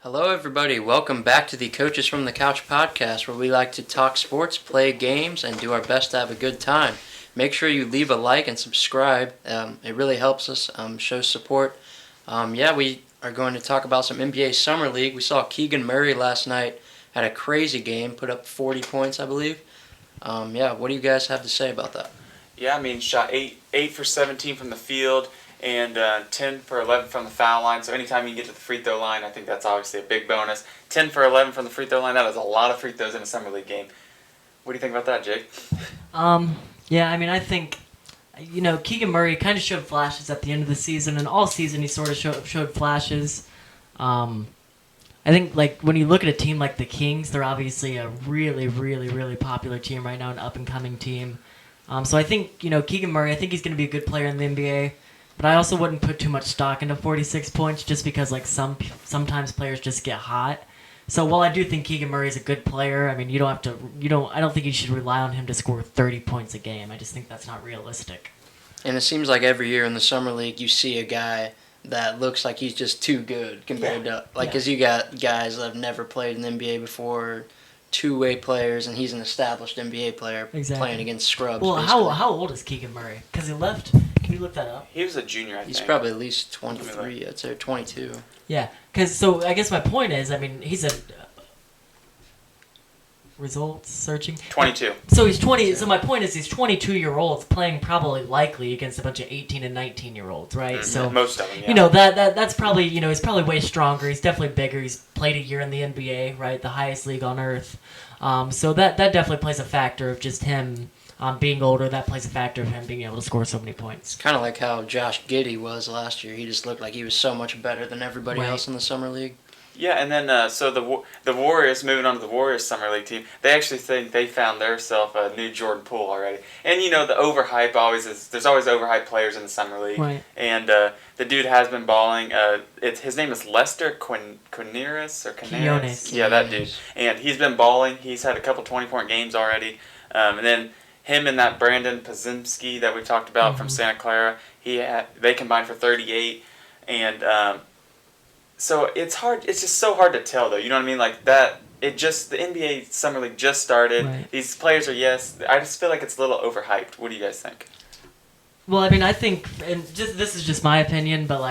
Hello, everybody. Welcome back to the Coaches from the Couch podcast, where we like to talk sports, play games, and do our best to have a good time. Make sure you leave a like and subscribe. It really helps us, show support. We are going to talk about some NBA Summer League. We saw Keegan Murray last night had a crazy game, put up 40 points, I believe. What do you guys have to say about that? Yeah, I mean, shot 8 for 17 from the field and 10 for 11 from the foul line. So anytime you can get to the free throw line, I think that's obviously a big bonus. 10 for 11 from the free throw line, that is a lot of free throws in a Summer League game. What do you think about that, Jake? I think, Keegan Murray kind of showed flashes at the end of the season, and all season he sort of showed flashes. I think, when you look at a team like the Kings, they're obviously a really, really, really popular team right now, an up-and-coming team. So I think, Keegan Murray, I think he's going to be a good player in the NBA, but I also wouldn't put too much stock into 46 points just because, sometimes players just get hot. So while I do think Keegan Murray is a good player, I mean, I don't think you should rely on him to score 30 points a game. I just think that's not realistic. And it seems like every year in the Summer League, you see a guy that looks like he's just too good compared to, because you got guys that have never played in the NBA before, two-way players, and he's an established NBA player playing against scrubs. Well, how old is Keegan Murray? Because he left. Can you look that up? He was a junior, I think. He's probably at least 23, I'd say, 22. Yeah, so I guess my point is, I mean, he's a results searching. 22. So he's 20. So my point is, he's 22-year-olds playing probably likely against a bunch of 18 and 19-year-olds, right? Mm-hmm. So most of them, yeah. That's probably he's probably way stronger. He's definitely bigger. He's played a year in the NBA, right, the highest league on earth. So that definitely plays a factor of just him being older. That plays a factor of him being able to score so many points. Kind of like how Josh Giddey was last year. He just looked like he was so much better than everybody else in the Summer League. Yeah, and then so the Warriors, moving on to the Warriors Summer League team, they actually think they found themselves a new Jordan Poole already. And the overhype always is. There's always overhyped players in the Summer League. Right. And the dude has been balling. His name is Lester Quinones or Quinones. Yeah, that dude. And he's been balling. He's had a couple 20-point games already. And then him and that Brandon Podziemski that we talked about from Santa Clara, they combined for 38. And so it's hard. It's just so hard to tell, though. You know what I mean? Like that. The NBA Summer League just started. Right. These players are I just feel like it's a little overhyped. What do you guys think? Well, I mean, I think, and this is just my opinion, but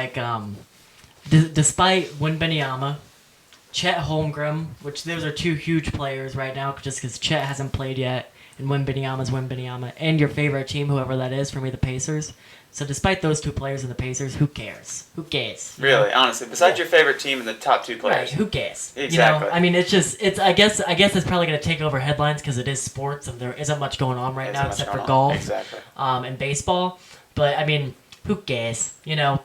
despite Wembanyama, Chet Holmgren, which those are two huge players right now, just because Chet hasn't played yet, and Wembanyama's Wembanyama, and your favorite team, whoever that is, for me, the Pacers. So despite those two players and the Pacers, who cares? Who cares? Really, honestly, besides your favorite team and the top two players, right? Who cares? Exactly. I mean, I guess it's probably going to take over headlines because it is sports and there isn't much going on right now except for golf, and baseball. But I mean, who cares?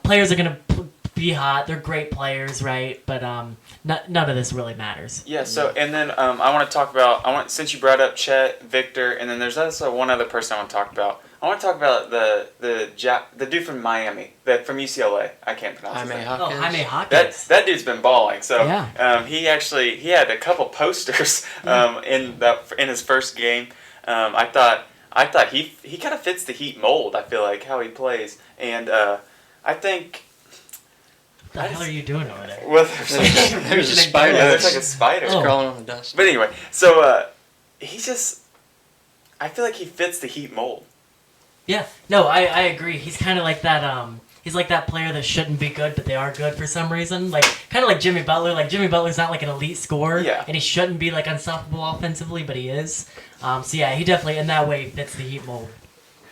Players are going to be hot. They're great players, right? But none of this really matters. Yeah. So and then I want to talk about since you brought up Chet, Victor, and then there's also one other person I want to talk about. I want to talk about the dude from Miami, from UCLA. I can't pronounce his name. Jaime Hawkins. That dude's been balling. So yeah. He had a couple posters in his first game. I thought he kind of fits the Heat mold. I feel like how he plays, and I think. What the hell are you doing over there? Well, there's a spider. Yeah, there's like a spider crawling on the dust. But anyway, so I feel like he fits the Heat mold. Yeah, no, I agree. He's kind of like that. He's like that player that shouldn't be good, but they are good for some reason. Kind of like Jimmy Butler. Like Jimmy Butler's not like an elite scorer, and he shouldn't be like unstoppable offensively, but he is. So yeah, he definitely in that way fits the Heat mold.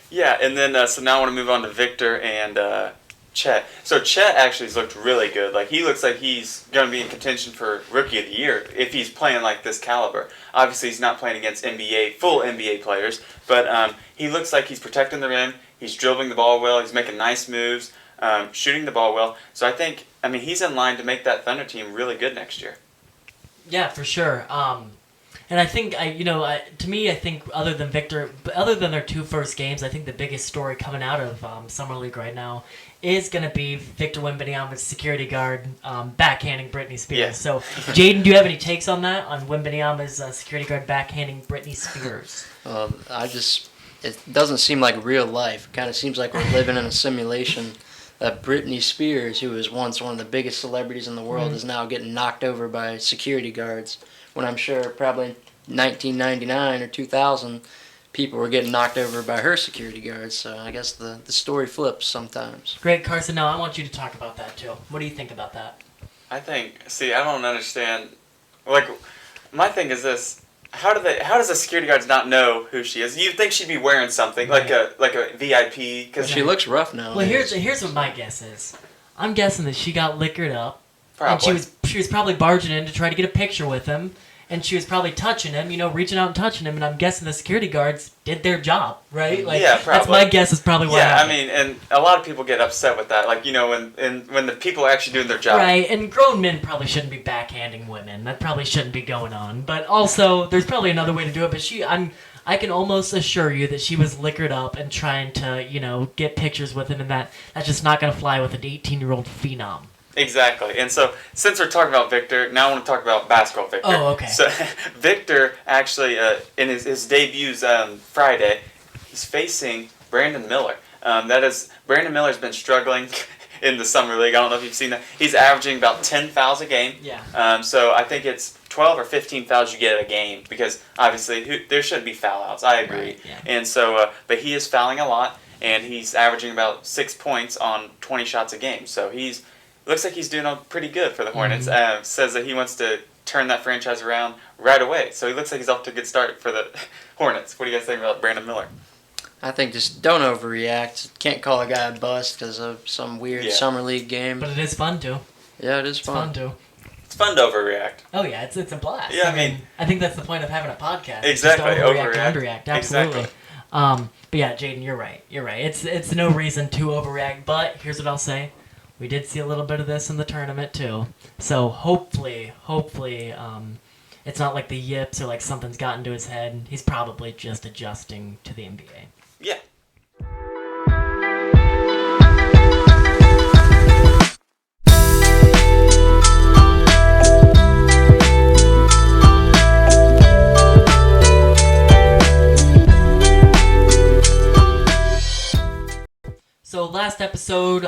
Yeah, and then so now I want to move on to Victor and Chet. So Chet actually has looked really good. Like he looks like he's going to be in contention for Rookie of the Year if he's playing like this caliber. Obviously, he's not playing against full NBA players, but he looks like he's protecting the rim. He's dribbling the ball well. He's making nice moves, shooting the ball well. So I mean, he's in line to make that Thunder team really good next year. Yeah, for sure. And I think to me, I think other than their two first games, I think the biggest story coming out of Summer League right now is going to be Victor Wembanyama's security guard backhanding Britney Spears. Yeah. So, Jaden, do you have any takes on that, on Wembanyama's security guard backhanding Britney Spears? It doesn't seem like real life. It kind of seems like we're living in a simulation. that Britney Spears, who was once one of the biggest celebrities in the world, Mm-hmm. is now getting knocked over by security guards. When I'm sure probably in 1999 or 2000, people were getting knocked over by her security guards. So I guess the story flips sometimes. Great, Carson. Now I want you to talk about that too. What do you think about that? I don't understand. Like, my thing is this: how does the security guards not know who she is? You'd think she'd be wearing something like a VIP because She looks rough now. Well, here's what my guess is. I'm guessing that she got liquored up, probably. and she was probably barging in to try to get a picture with him, and she was probably touching him, reaching out and touching him, and I'm guessing the security guards did their job, right? Like, yeah, probably. That's my guess is probably what happened. I mean, and a lot of people get upset with that, like when the people are actually doing their job. Right, and grown men probably shouldn't be backhanding women. That probably shouldn't be going on. But also, there's probably another way to do it. But I can almost assure you that she was liquored up and trying to, get pictures with him, and that's just not going to fly with an 18-year-old phenom. Exactly. And so, since we're talking about Victor, now I want to talk about basketball Victor. Oh, okay. So, Victor actually, in his debuts Friday, he's facing Brandon Miller. Brandon Miller's been struggling in the summer league. I don't know if you've seen that. He's averaging about 10 fouls a game. Yeah. So I think it's 12 or 15 fouls you get a game because obviously there shouldn't be foul outs. I agree. Right, yeah. And so, but he is fouling a lot, and he's averaging about 6 points on 20 shots a game. So looks like he's doing pretty good for the Hornets. Mm-hmm. Says that he wants to turn that franchise around right away. So he looks like he's off to a good start for the Hornets. What do you guys think about Brandon Miller? I think just don't overreact. Can't call a guy a bust because of some weird summer league game. But it is fun to. Yeah, it is It's fun. fun to. It's fun to overreact. Oh yeah, it's a blast. Yeah, I mean, I think that's the point of having a podcast. Exactly, Just to overreact overreact. and underreact. Absolutely. Exactly. But yeah, Jaden, you're right. It's no reason to overreact. But here's what I'll say: we did see a little bit of this in the tournament too. So hopefully, it's not like the yips or like something's gotten to his head. He's probably just adjusting to the NBA. Yeah. So last episode,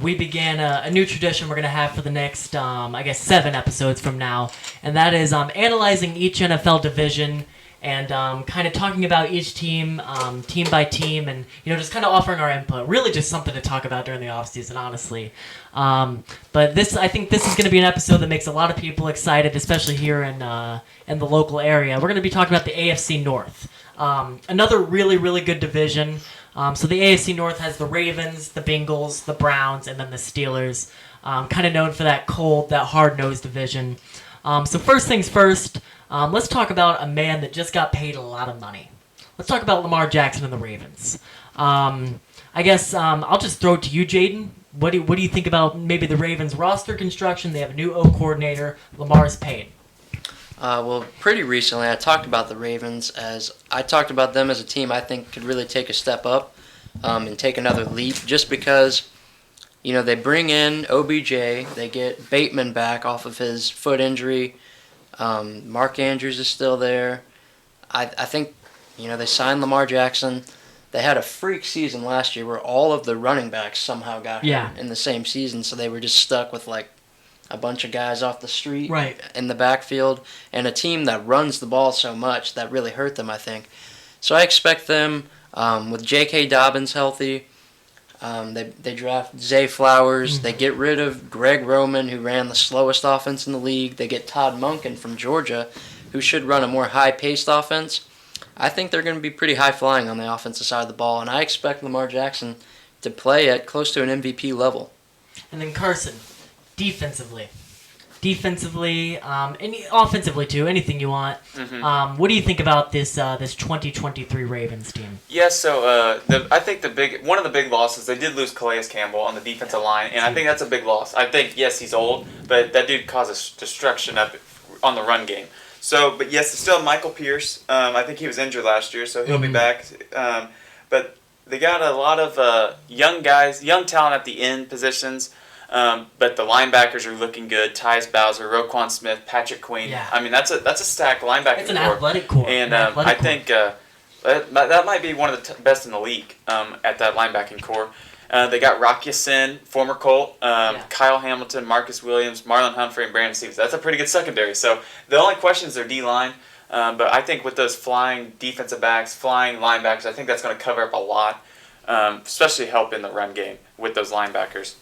we began a new tradition we're going to have for the next, 7 episodes from now. And that is analyzing each NFL division and kind of talking about each team, team by team, and just kind of offering our input. Really just something to talk about during the offseason, honestly. But I think this is going to be an episode that makes a lot of people excited, especially here in the local area. We're going to be talking about the AFC North. Another really, really good division. So the AFC North has the Ravens, the Bengals, the Browns, and then the Steelers. Kind of known for that cold, that hard-nosed division. So first things first, let's talk about a man that just got paid a lot of money. Let's talk about Lamar Jackson and the Ravens. I guess I'll just throw it to you, Jaden. What do you think about maybe the Ravens roster construction? They have a new O coordinator. Lamar's paid. Well, pretty recently I talked about the Ravens as I talked about them as a team I think could really take a step up and take another leap just because, they bring in OBJ, they get Bateman back off of his foot injury, Mark Andrews is still there. I think, they signed Lamar Jackson. They had a freak season last year where all of the running backs somehow got hurt in the same season, so they were just stuck with a bunch of guys off the street in the backfield, and a team that runs the ball so much that really hurt them, I think. So I expect them, with J.K. Dobbins healthy, they draft Zay Flowers, they get rid of Greg Roman, who ran the slowest offense in the league, they get Todd Monken from Georgia, who should run a more high-paced offense. I think they're going to be pretty high-flying on the offensive side of the ball, and I expect Lamar Jackson to play at close to an MVP level. And then Carson. Defensively, and offensively too. Anything you want. Mm-hmm. What do you think about this 2023 Ravens team? Yeah, so I think one of the big losses, they did lose Calais Campbell on the defensive line, and I think that's a big loss. I think, yes, he's old, but that dude causes destruction up on the run game. So, but yes, it's still Michael Pierce. I think he was injured last year, so he'll be back. But they got a lot of young guys, young talent at the end positions. But the linebackers are looking good. Tyus Bowser, Roquan Smith, Patrick Queen. Yeah. I mean, that's a stacked linebacking It's an core. athletic core. And I think that might be one of the best in the league at that linebacking core. They got Rock Ya-Sin, former Colt, Kyle Hamilton, Marcus Williams, Marlon Humphrey, and Brandon Stevens. That's a pretty good secondary. So the only question is their D-line. But I think with those flying defensive backs, flying linebackers, I think that's going to cover up a lot, especially help in the run game with those linebackers.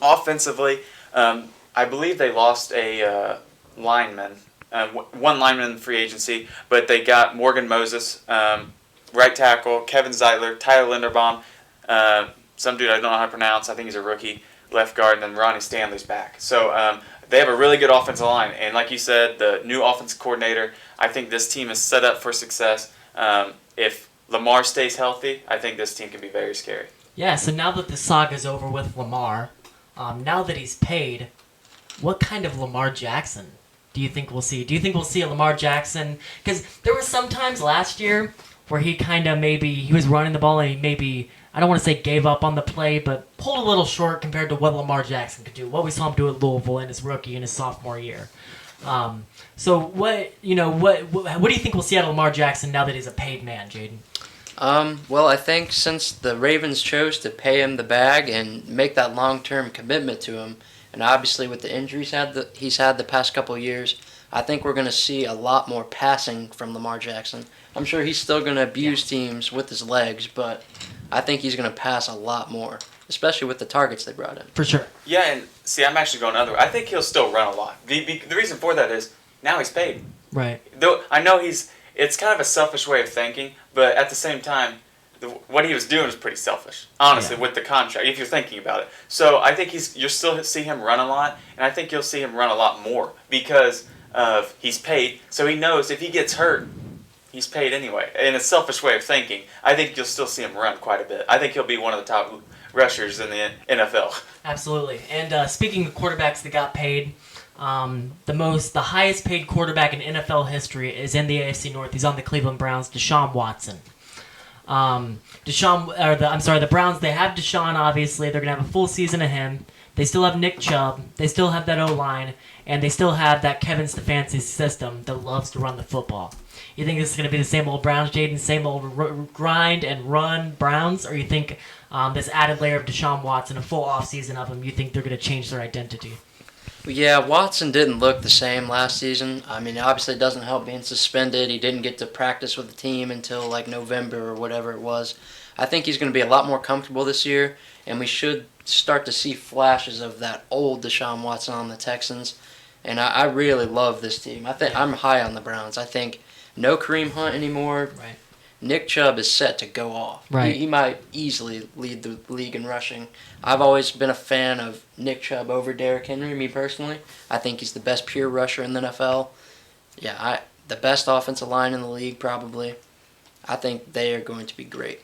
Offensively, I believe they lost a lineman, one lineman in free agency, but they got Morgan Moses, right tackle, Kevin Zeitler, Tyler Linderbaum, some dude I don't know how to pronounce, I think he's a rookie, left guard, and then Ronnie Stanley's back. So they have a really good offensive line, and like you said, the new offensive coordinator, I think this team is set up for success. If Lamar stays healthy, I think this team can be very scary. Yeah, so now that the saga's over with Lamar, now that he's paid, what kind of Lamar Jackson do you think we'll see? Do you think we'll see a Lamar Jackson? Because there were some times last year where he kind of he was running the ball and he maybe, I don't want to say gave up on the play, but pulled a little short compared to what Lamar Jackson could do, what we saw him do at Louisville in his rookie and his sophomore year. So what do you think we'll see out of Lamar Jackson now that he's a paid man, Jaden? Well, I think since the Ravens chose to pay him the bag and make that long-term commitment to him, and obviously with the injuries he's had the past couple of years, I think we're going to see a lot more passing from Lamar Jackson. I'm sure he's still going to abuse teams with his legs, but I think he's going to pass a lot more, especially with the targets they brought in. For sure. Yeah, and see, I'm actually going other way. I think he'll still run a lot. The reason for that is now he's paid. Right. Though I know it's kind of a selfish way of thinking, but at the same time, what he was doing was pretty selfish, honestly, with the contract, if you're thinking about it. So I think you'll still see him run a lot, and I think you'll see him run a lot more because he's paid, so he knows if he gets hurt, he's paid anyway. In a selfish way of thinking, I think you'll still see him run quite a bit. I think he'll be one of the top rushers in the NFL. Absolutely. And speaking of quarterbacks that got paid, the highest paid quarterback in NFL history is in the AFC North. He's on the Cleveland Browns, Deshaun Watson. The Browns, they have Deshaun, obviously. They're going to have a full season of him. They still have Nick Chubb. They still have that O-line. And they still have that Kevin Stefanski system that loves to run the football. You think this is going to be the same old Browns, Jaden, same old grind and run Browns? Or you think this added layer of Deshaun Watson, a full offseason of him, you think they're going to change their identity? Yeah, Watson didn't look the same last season. I mean, obviously it doesn't help being suspended. He didn't get to practice with the team until like November or whatever it was. I think he's going to be a lot more comfortable this year, and we should start to see flashes of that old Deshaun Watson on the Texans. And I really love this team. I'm high on the Browns. I think no Kareem Hunt anymore. Right. Nick Chubb is set to go off. Right. He might easily lead the league in rushing. I've always been a fan of Nick Chubb over Derrick Henry, me personally. I think he's the best pure rusher in the NFL. Yeah, the best offensive line in the league probably. I think they are going to be great.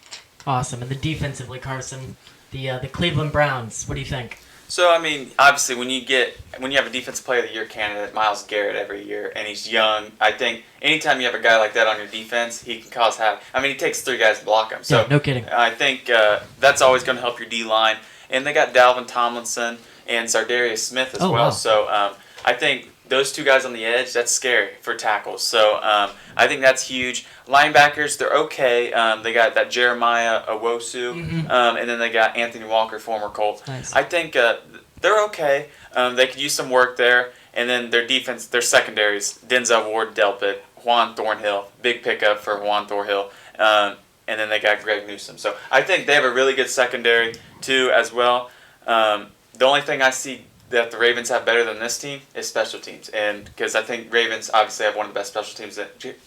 Awesome. And then defensively, Carson, the Cleveland Browns, what do you think? So, I mean, obviously, when you have a Defensive Player of the Year candidate, Myles Garrett, every year, and he's young, I think anytime you have a guy like that on your defense, he can cause havoc. I mean, he takes 3 guys to block him. So, yeah, no kidding. I think that's always going to help your D-line. And they got Dalvin Tomlinson and Zardarius Smith as well. Wow. So, I think those 2 guys on the edge, that's scary for tackles. So, I think that's huge. Linebackers, they're okay. They got that Jeremiah Owusu, and then they got Anthony Walker, former Colt. Nice. I think they're okay. They could use some work there. And then their defense, their secondaries, Denzel Ward, Delpit, Juan Thornhill, big pickup for Juan Thornhill. And then they got Greg Newsome. So I think they have a really good secondary, too, as well. The only thing I see that the Ravens have better than this team is special teams. And because I think Ravens obviously have one of the best special teams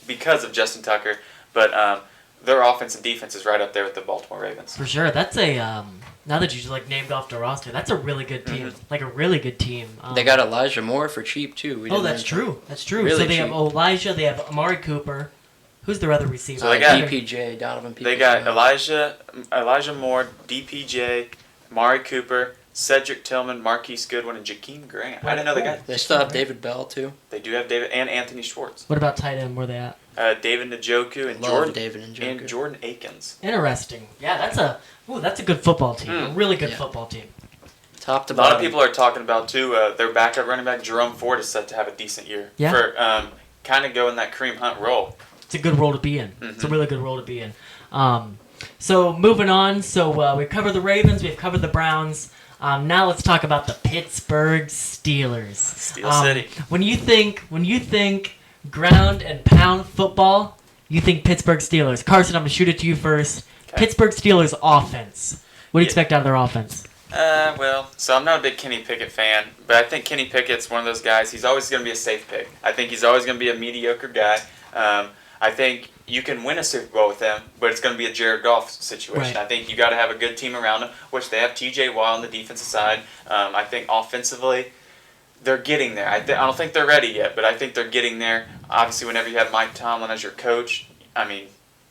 because of Justin Tucker. But their offense and defense is right up there with the Baltimore Ravens. For sure. That's now that you named off the roster, that's a really good team. Like a really good team. They got Elijah Moore for cheap, too. That's true. That's true. Really so they cheap. have Elijah, they have Amari Cooper. Who's their other receiver? So they got DPJ, Donovan Peoples. They got Elijah Moore, DPJ, Amari Cooper, Cedric Tillman, Marquise Goodwin, and Jakeem Grant. I didn't know they got. They still have David Bell, too. They do have David and Anthony Schwartz. What about tight end? Where they at? David Njoku and Jordan Akins. Interesting. Yeah, that's a good football team. A really good football team. Top to A bottom. lot of people are talking about, too, their backup running back, Jerome Ford, is set to have a decent year. Yeah. For kind of go in that Kareem Hunt role. It's a good role to be in. It's a really good role to be in. So moving on. So we've covered the Ravens. We've covered the Browns. Now let's talk about the Pittsburgh Steelers. Steel City. When you think ground and pound football, you think Pittsburgh Steelers. Carson, I'm gonna shoot it to you first. Okay. Pittsburgh Steelers offense. What do you expect out of their offense? So I'm not a big Kenny Pickett fan, but I think Kenny Pickett's one of those guys. He's always going to be a safe pick. I think he's always going to be a mediocre guy. I think you can win a Super Bowl with him, but it's going to be a Jared Goff situation. Right. I think you got to have a good team around him, which they have T.J. Watt on the defensive side. I think offensively, they're getting there. I don't think they're ready yet, but I think they're getting there. Obviously, whenever you have Mike Tomlin as your coach, I mean,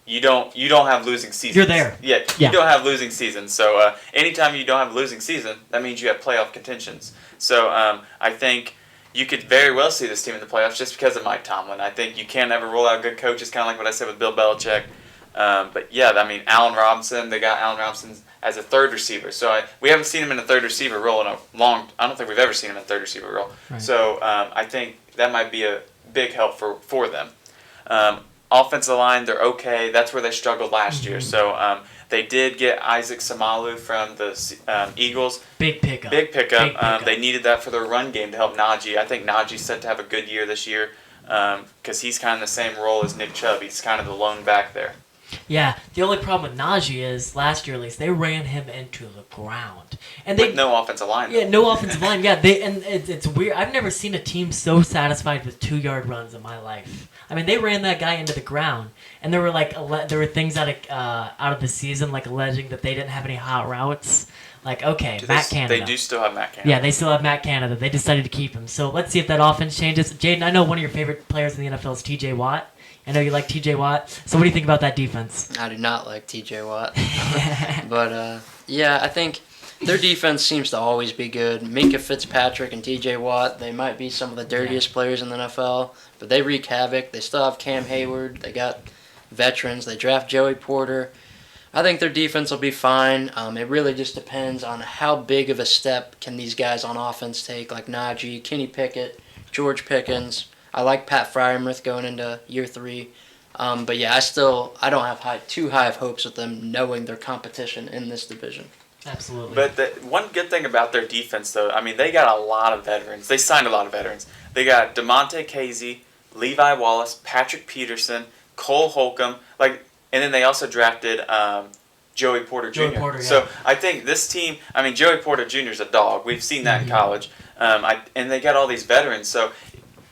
you don't have losing seasons. You're there. Yeah, you don't have losing seasons. So anytime you don't have a losing season, that means you have playoff contentions. So I think you could very well see this team in the playoffs just because of Mike Tomlin. I think you can't ever rule out good coaches, kind of like what I said with Bill Belichick. But yeah, I mean, Allen Robinson, they got Allen Robinson as a third receiver. So we haven't seen him in a third receiver role in a long. I don't think we've ever seen him in a third receiver role. Right. So I think that might be a big help for them. Offensive line, they're okay. That's where they struggled last year. So they did get Isaac Samalu from the Eagles. Big pickup. They needed that for their run game to help Najee. I think Najee's set to have a good year this year because he's kind of in the same role as Nick Chubb. He's kind of the lone back there. Yeah, the only problem with Najee is, last year at least, they ran him into the ground. And with no offensive line. Yeah, no offensive line. Yeah, it's weird. I've never seen a team so satisfied with 2-yard runs in my life. I mean, they ran that guy into the ground, and there were things out of the season like alleging that they didn't have any hot routes. Like, okay, Matt Canada. They do still have Matt Canada. Yeah, they still have Matt Canada. They decided to keep him. So let's see if that offense changes. Jaden, I know one of your favorite players in the NFL is T.J. Watt. I know you like T.J. Watt. So what do you think about that defense? I do not like T.J. Watt. But, yeah, I think their defense seems to always be good. Minka Fitzpatrick and T.J. Watt, they might be some of the dirtiest players in the NFL, but they wreak havoc. They still have Cam Hayward. They got veterans. They draft Joey Porter. I think their defense will be fine. It really just depends on how big of a step can these guys on offense take, like Najee, Kenny Pickett, George Pickens. I like Pat Freiermuth going into year 3. But yeah, I don't have too high of hopes with them knowing their competition in this division. Absolutely. But the one good thing about their defense, though, I mean, they got a lot of veterans. They signed a lot of veterans. They got DeMonte Casey, Levi Wallace, Patrick Peterson, Cole Holcomb, and then they also drafted Joey Porter Jr. Joey Porter, yeah. So I think this team, I mean, Joey Porter Jr. is a dog. We've seen that in college. And they got all these veterans. So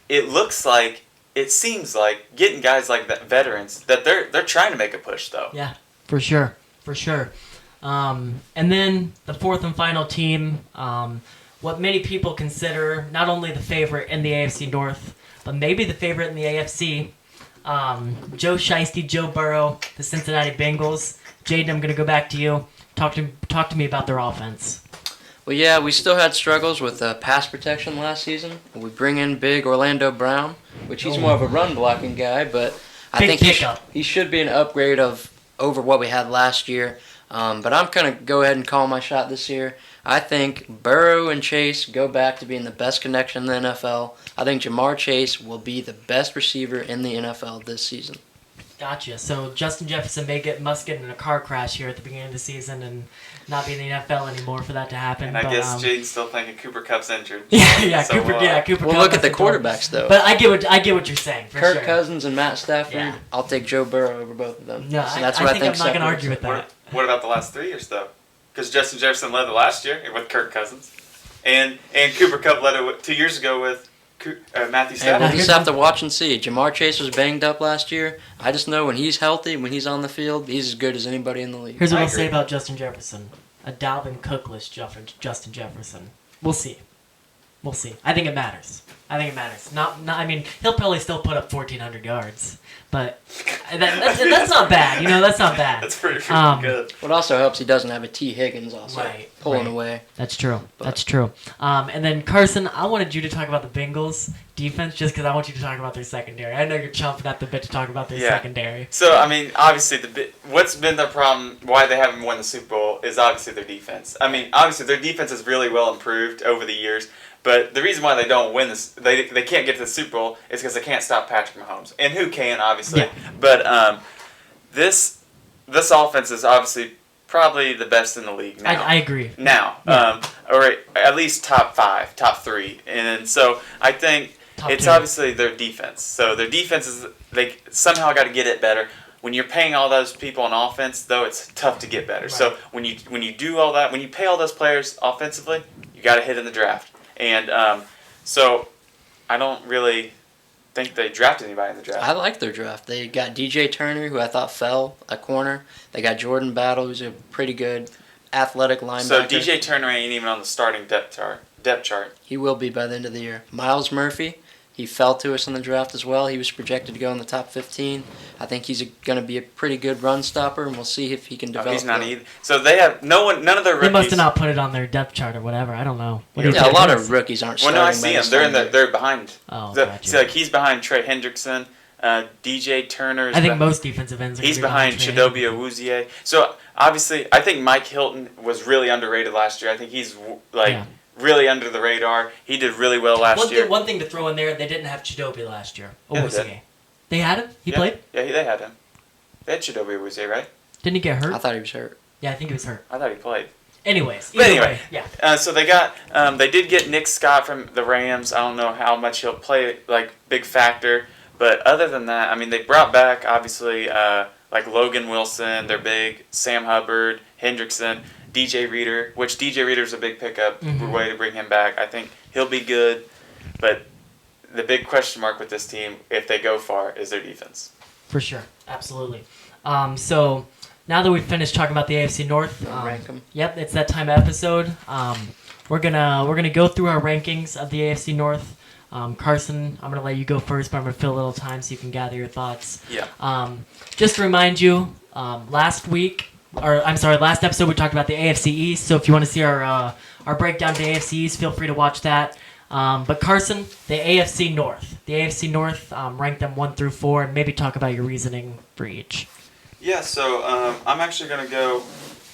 it seems like getting guys like that, veterans, that they're trying to make a push, though. Yeah, for sure. And then the fourth and final team, what many people consider not only the favorite in the AFC North, but maybe the favorite in the AFC. Joe Shiesty, Joe Burrow, the Cincinnati Bengals. Jaden, I'm going to go back to you. Talk to me about their offense. Well, yeah, we still had struggles with pass protection last season. We bring in big Orlando Brown, which he's more of a run-blocking guy, but I think he should be an upgrade over what we had last year. But I'm going to go ahead and call my shot this year. I think Burrow and Chase go back to being the best connection in the NFL. I think Jamar Chase will be the best receiver in the NFL this season. Gotcha. So Justin Jefferson must get in a car crash here at the beginning of the season and not be in the NFL anymore for that to happen. And I guess Jaden's still thinking Cooper Kupp's injured. Cooper Kupp. Well, look at the quarterbacks, though. But I get what you're saying. Kirk Cousins and Matt Stafford. I'll take Joe Burrow over both of them. No, so I think I'm not going to argue with that. What about the last 3 years, though? Because Justin Jefferson led it last year with Kirk Cousins, and Cooper Kupp led it 2 years ago with Matthew Stafford. We'll just have to watch and see. Jamar Chase was banged up last year. I just know when he's healthy, when he's on the field, he's as good as anybody in the league. Here's what I'll say about Justin Jefferson. A Dalvin Cook-less Justin Jefferson. We'll see. I think it matters. I mean, he'll probably still put up 1,400 yards, but that's not bad. That's not bad. That's pretty good. What also helps, he doesn't have a T. Higgins also pulling away. That's true. That's true. And then, Carson, I wanted you to talk about the Bengals defense just because I want you to talk about their secondary. I know you're chomping at the bit to talk about their secondary. So, I mean, obviously, what's been the problem, why they haven't won the Super Bowl, is obviously their defense. I mean, obviously, their defense has really well improved over the years. But the reason why they don't win this, they can't get to the Super Bowl, is because they can't stop Patrick Mahomes. And who can, obviously. Yeah. But the this offense is obviously probably the best in the league now. I agree. Now, or at least top 5, top 3. And so I think it's obviously their defense. So their defense is, they somehow got to get it better. When you're paying all those people on offense, though, it's tough to get better. Right. So when you do all that, when you pay all those players offensively, you got to hit in the draft. And so I don't really think they drafted anybody in the draft. I like their draft. They got DJ Turner, who I thought fell a corner. They got Jordan Battle, who's a pretty good athletic linebacker. So DJ Turner ain't even on the starting depth chart. He will be by the end of the year. Miles Murphy, he fell to us in the draft as well. He was projected to go in the top 15. I think he's going to be a pretty good run stopper, and we'll see if he can develop. He's not either. So they have none of their rookies. They must have not put it on their depth chart or whatever. I don't know. Yeah, a lot of rookies aren't starting. Well, no, I see them. They're behind. Oh, gotcha. See, like he's behind Trey Hendrickson. DJ Turner. I think most defensive ends are he's behind Chidobe Awuzie. So obviously, I think Mike Hilton was really underrated last year. I think he's really under the radar. He did really well last year. One thing to throw in there, they didn't have Chidobe last year. They had him? He played? Yeah, they had him. They had Chidobe Awuzie, right? Didn't he get hurt? I thought he was hurt. Yeah, I think he was hurt. I thought he played. Anyways. But anyway, yeah. So they got, they did get Nick Scott from the Rams. I don't know how much he'll play, like, big factor. But other than that, I mean, they brought back, obviously, like Logan Wilson, they're big, Sam Hubbard, Hendrickson, DJ Reader, which DJ Reader's a big pickup, way to bring him back. I think he'll be good. But the big question mark with this team, if they go far, is their defense. For sure. Absolutely. So now that we've finished talking about the AFC North, rank them. Yep, it's that time of episode. We're gonna go through our rankings of the AFC North. Carson, I'm gonna let you go first, but I'm gonna fill a little time so you can gather your thoughts. Yeah. Just to remind you, last episode we talked about the AFC East. So if you want to see our breakdown of the AFC East, feel free to watch that. But Carson, the AFC North. The AFC North, rank them 1 through 4, and maybe talk about your reasoning for each. Yeah, so I'm actually going to go,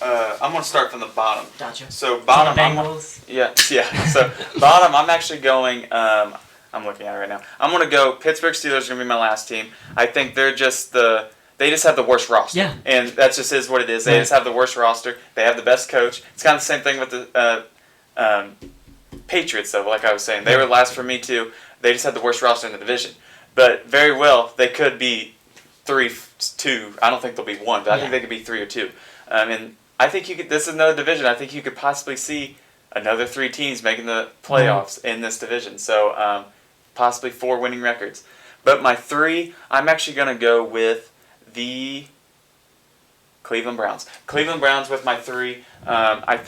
I'm going to start from the bottom. Gotcha. So bottom, Bengals. Yeah. So bottom, I'm actually going, I'm looking at it right now. I'm going to go Pittsburgh Steelers are going to be my last team. I think they're just they just have the worst roster. Yeah. And that just is what it is. They just have the worst roster. They have the best coach. It's kind of the same thing with the Patriots, though, like I was saying. They were last for me, too. They just had the worst roster in the division. But very well, they could be 3-2. I don't think they'll be 1, but I think they could be 3 or 2. And I think this is another division. I think you could possibly see another 3 teams making the playoffs in this division. So possibly 4 winning records. But my 3, I'm actually going to go with the Cleveland Browns. Cleveland Browns with my 3. I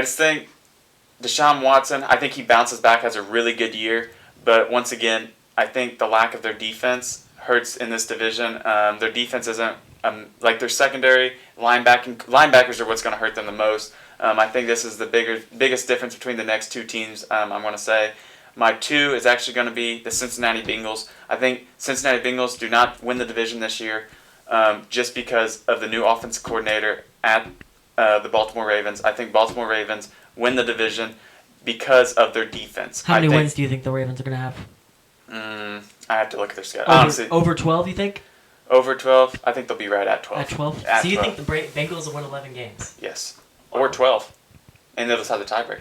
just think Deshaun Watson, I think he bounces back, has a really good year. But once again, I think the lack of their defense hurts in this division. Their defense isn't, like their secondary, linebackers are what's going to hurt them the most. I think this is the biggest difference between the next 2 teams, I'm going to say. My 2 is actually going to be the Cincinnati Bengals. I think Cincinnati Bengals do not win the division this year just because of the new offensive coordinator at the Baltimore Ravens. I think Baltimore Ravens win the division because of their defense. How many wins do you think the Ravens are going to have? I have to look at their schedule. Over 12, you think? Over 12? I think they'll be right at 12. At 12? So you think the Bengals will win 11 games? Yes. Or 12. And they'll just have the tiebreaker.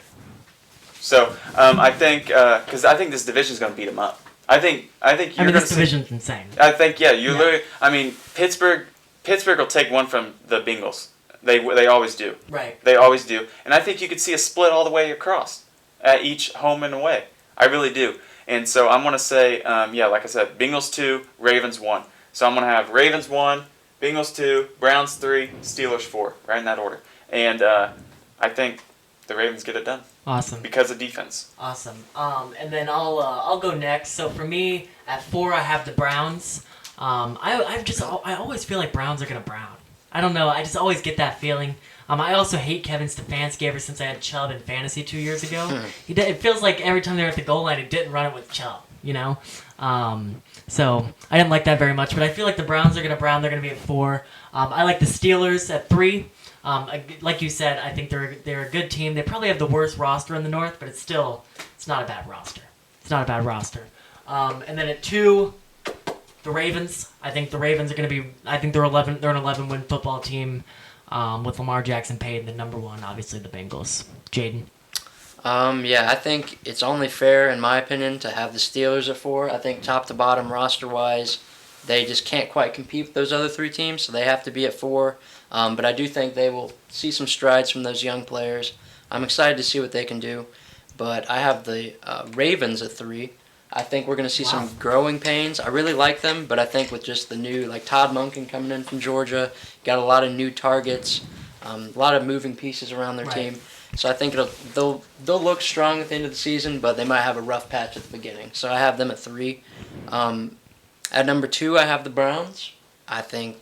So I think, because I think this division is going to beat them up. I think you're going to see. This division's insane. I think, literally, I mean, Pittsburgh will take 1 from the Bengals. They always do. Right. They always do. And I think you could see a split all the way across at each home and away. I really do. And so I'm going to say, like I said, Bengals 2, Ravens 1. So I'm going to have Ravens 1, Bengals 2, Browns 3, Steelers 4, right in that order. And I think the Ravens get it done. Awesome. Because of defense. Awesome. And then I'll go next. So for me, at 4, I have the Browns. I always feel like Browns are going to Brown. I don't know. I just always get that feeling. I also hate Kevin Stefanski ever since I had Chubb in fantasy 2 years ago. It feels like every time they're at the goal line, he didn't run it with Chubb, you know? So I didn't like that very much. But I feel like the Browns are going to Brown. They're going to be at 4. I like the Steelers at 3. Like you said, I think they're a good team. They probably have the worst roster in the North, but it's not a bad roster. And then at 2, The Ravens. I think the Ravens are going to be. I think they're 11. They're an 11-win football team, with Lamar Jackson paid. The number one, obviously, the Bengals. Jaden. Yeah, I think it's only fair, in my opinion, to have the Steelers at 4. I think top to bottom, roster-wise, they just can't quite compete with those other 3 teams, so they have to be at 4. But I do think they will see some strides from those young players. I'm excited to see what they can do. But I have the Ravens at 3. I think we're going to see some growing pains. I really like them, but I think with just the new, like Todd Monken coming in from Georgia, got a lot of new targets, a lot of moving pieces around their team. So I think they'll look strong at the end of the season, but they might have a rough patch at the beginning. So I have them at 3. At number 2, I have the Browns. I think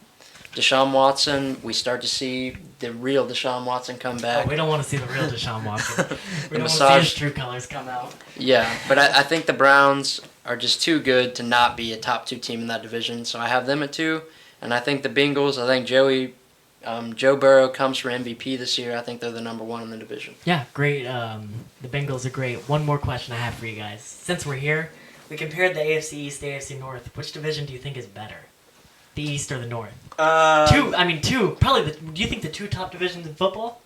Deshaun Watson, we start to see the real Deshaun Watson come back. Oh, we don't want to see the real Deshaun Watson. We don't want to see his true colors come out. Yeah, but I think the Browns are just too good to not be a top 2 team in that division. So I have them at 2. And I think the Bengals, I think Joe Burrow comes for MVP this year. I think they're the number 1 in the division. Yeah, great. The Bengals are great. One more question I have for you guys. Since we're here, we compared the AFC East, the AFC North. Which division do you think is better? The East or the North? Two. Probably. Do you think the 2 top divisions in football?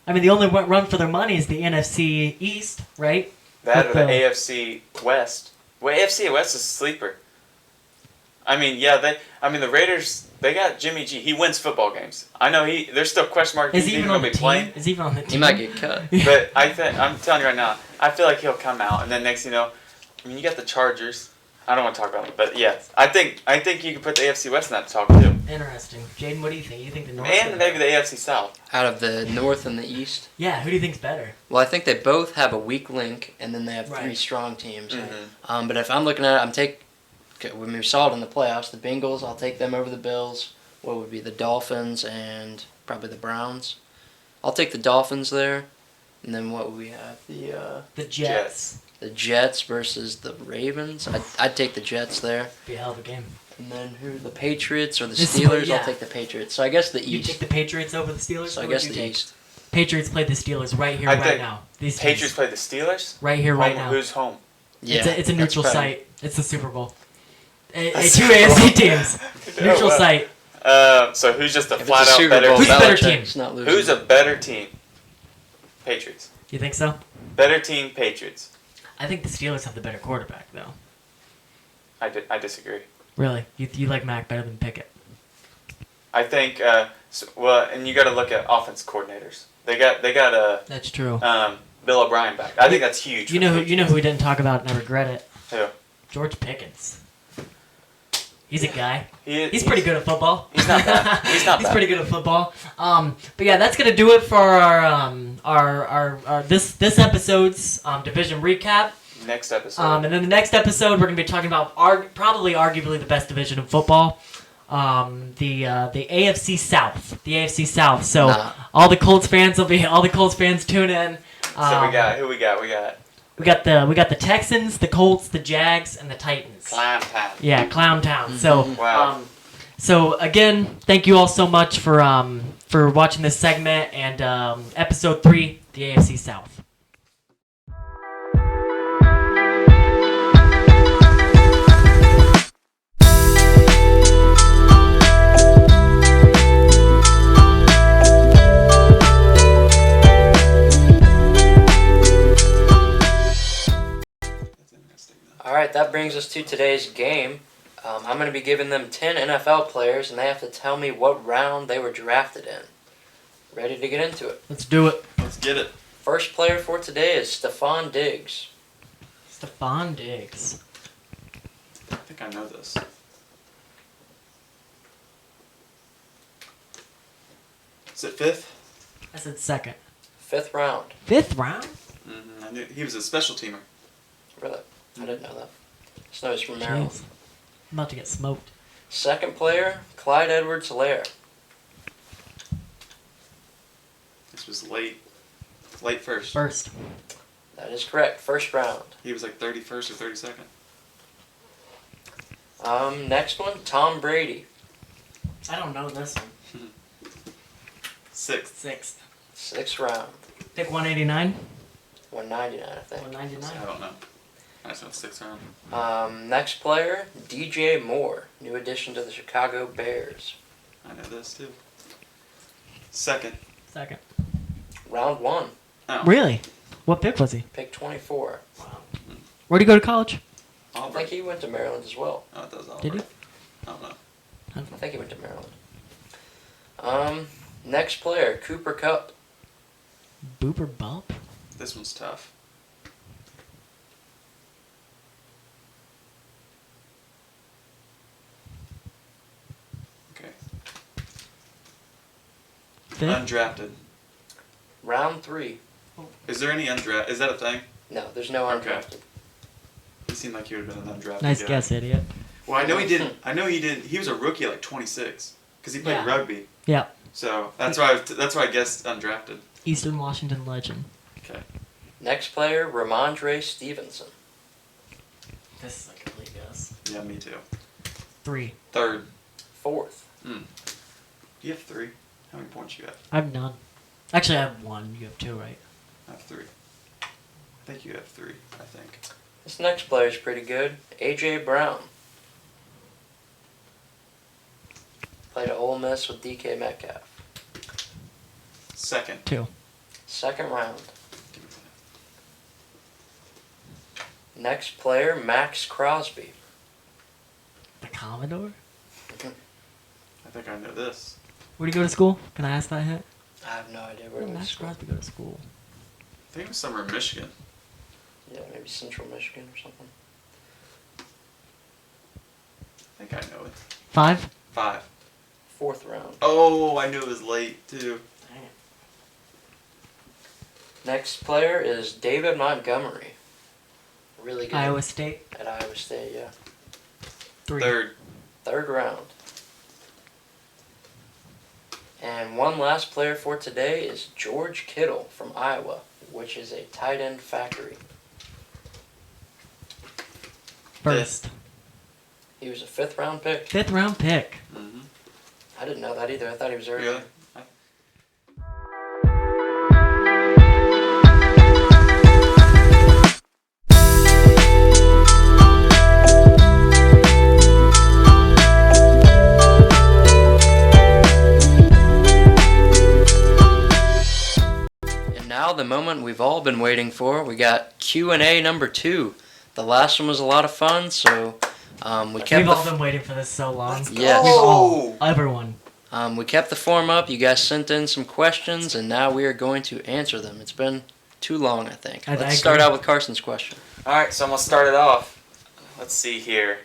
I mean, the only run for their money is the NFC East, right? That or the AFC West. Well, AFC West is a sleeper. I mean, the Raiders, they got Jimmy G. He wins football games. I know there's still question marks. Is he even on the team? Playing. Is he even on the team? He might get cut. But I'm telling you right now, I feel like he'll come out, and then next you know, you got the Chargers. I don't want to talk about them, but yeah, I think you can put the AFC West in that talk too. Interesting. Jaden, what do you think? You think the North? And maybe the AFC South. Out of the North and the East? Yeah, who do you think's better? Well, I think they both have a weak link, and then they have 3 strong teams. Mm-hmm. But if I'm looking at it, when we saw it in the playoffs, the Bengals, I'll take them over the Bills. What would be the Dolphins and probably the Browns? I'll take the Dolphins there. And then what would we have? The Jets. The Jets versus the Ravens. I'd take the Jets there. Be a hell of a game. And then who? The Patriots or the Steelers? Yeah. I'll take the Patriots. So I guess the East. You take the Patriots over the Steelers? So I guess the East. Patriots play the Steelers right here, right now. These Patriots play the Steelers? Right here, right now. Who's home? Yeah, it's a neutral site. It's the Super Bowl. 2 AFC teams. Neutral site. So who's just a If flat it's a out Super better Bowl, Who's the better team? Belichick's not losing. Who's a better team? Patriots. You think so? Better team, Patriots. I think the Steelers have the better quarterback, though. I disagree. Really? You like Mac better than Pickett? I think and you got to look at offense coordinators. They got That's true. Bill O'Brien back. I think that's huge. You know who we didn't talk about and I regret it? Who? George Pickens. He's a guy. He's pretty good at football. He's not bad. He's not He's bad. pretty good at football. But yeah, that's gonna do it for our this episode's division recap. Next episode. And then the next episode we're gonna be talking about probably arguably the best division of football. The AFC South. The AFC South. So all the Colts fans tune in. So we got. We got the Texans, the Colts, the Jags, and the Titans. Clown Town. Yeah, Clown Town. So, Wow. So again, thank you all so much for watching this segment and episode 3, the AFC South. Alright, that brings us to today's game. I'm going to be giving them 10 NFL players, and they have to tell me what round they were drafted in. Ready to get into it? Let's do it. Let's get it. First player for today is Stephon Diggs. Stephon Diggs. I think I know this. Is it 5th? I said second. 5th round. 5th round? Mm-hmm. I knew he was a special teamer. Really? I didn't know that. Snows from Maryland. Jeez. I'm about to get smoked. Second player, Clyde Edwards-Helaire. This was late first. First. That is correct. First round. He was like 31st or 32nd. Next one, Tom Brady. I don't know this one. 6th. 6th. 6th round. Pick 189. 199, I think. 199. I don't know. Nice one, 6th round. Next player, DJ Moore, new addition to the Chicago Bears. I know this too. Second. Round 1, Oh. Really? What pick was he? pick 24. Where'd he go to college? I Auburn. think he went to Maryland as well. Oh, it does Auburn. Did he? I don't know. I think he went to Maryland. Next player, Cooper Kupp. Booper Bump? This one's tough. Okay. Fifth? Undrafted. Round 3. Is there any undrafted? Is that a thing? No, there's no Okay. undrafted. He seemed like he would have been an undrafted Nice guy. guess, idiot. Well, I know he didn't. I know he did. He was a rookie at like 26 because he played Yeah. rugby. Yeah. So that's why. That's why I guessed undrafted. Eastern Washington legend. Okay. Next player, Ramondre Stevenson. This is a complete guess. Yeah, me too. 3. Third. 4th. Do you have 3? How many points you have? I have none. Actually, I have 1. You have 2, right? I have 3. I think you have 3. I think. This next player is pretty good. A.J. Brown. Played at Ole Miss with DK Metcalf. Second. 2. 2nd round. Next player, Max Crosby. The Commodore? I think I know this. Where'd he go to school? Can I ask that hit? I have no idea Where where did he went Max to school. Crosby go to school? I think it was somewhere in Michigan. Yeah, maybe Central Michigan or something. I think I know it. 5? 5. 4th round. Oh, I knew it was late too. Next player is David Montgomery. Really good Iowa State? at Iowa State, yeah. 3. Third. 3rd round. And one last player for today is George Kittle from Iowa, which is a tight end factory. First. He was a 5th round pick. 5th round pick. Mm-hmm. I didn't know that either. I thought he was early. Really? And now the moment we've all been waiting for. We got Q&A number 2. The last one was a lot of fun, so we kept We've the all been waiting for this so long. Let's Yes. We've go! all. Everyone. we kept the form up. You guys sent in some questions, and now we are going to answer them. It's been too long, I think. I Let's start agree. out with Carson's question. All right, so I'm gonna start it off. Let's see here.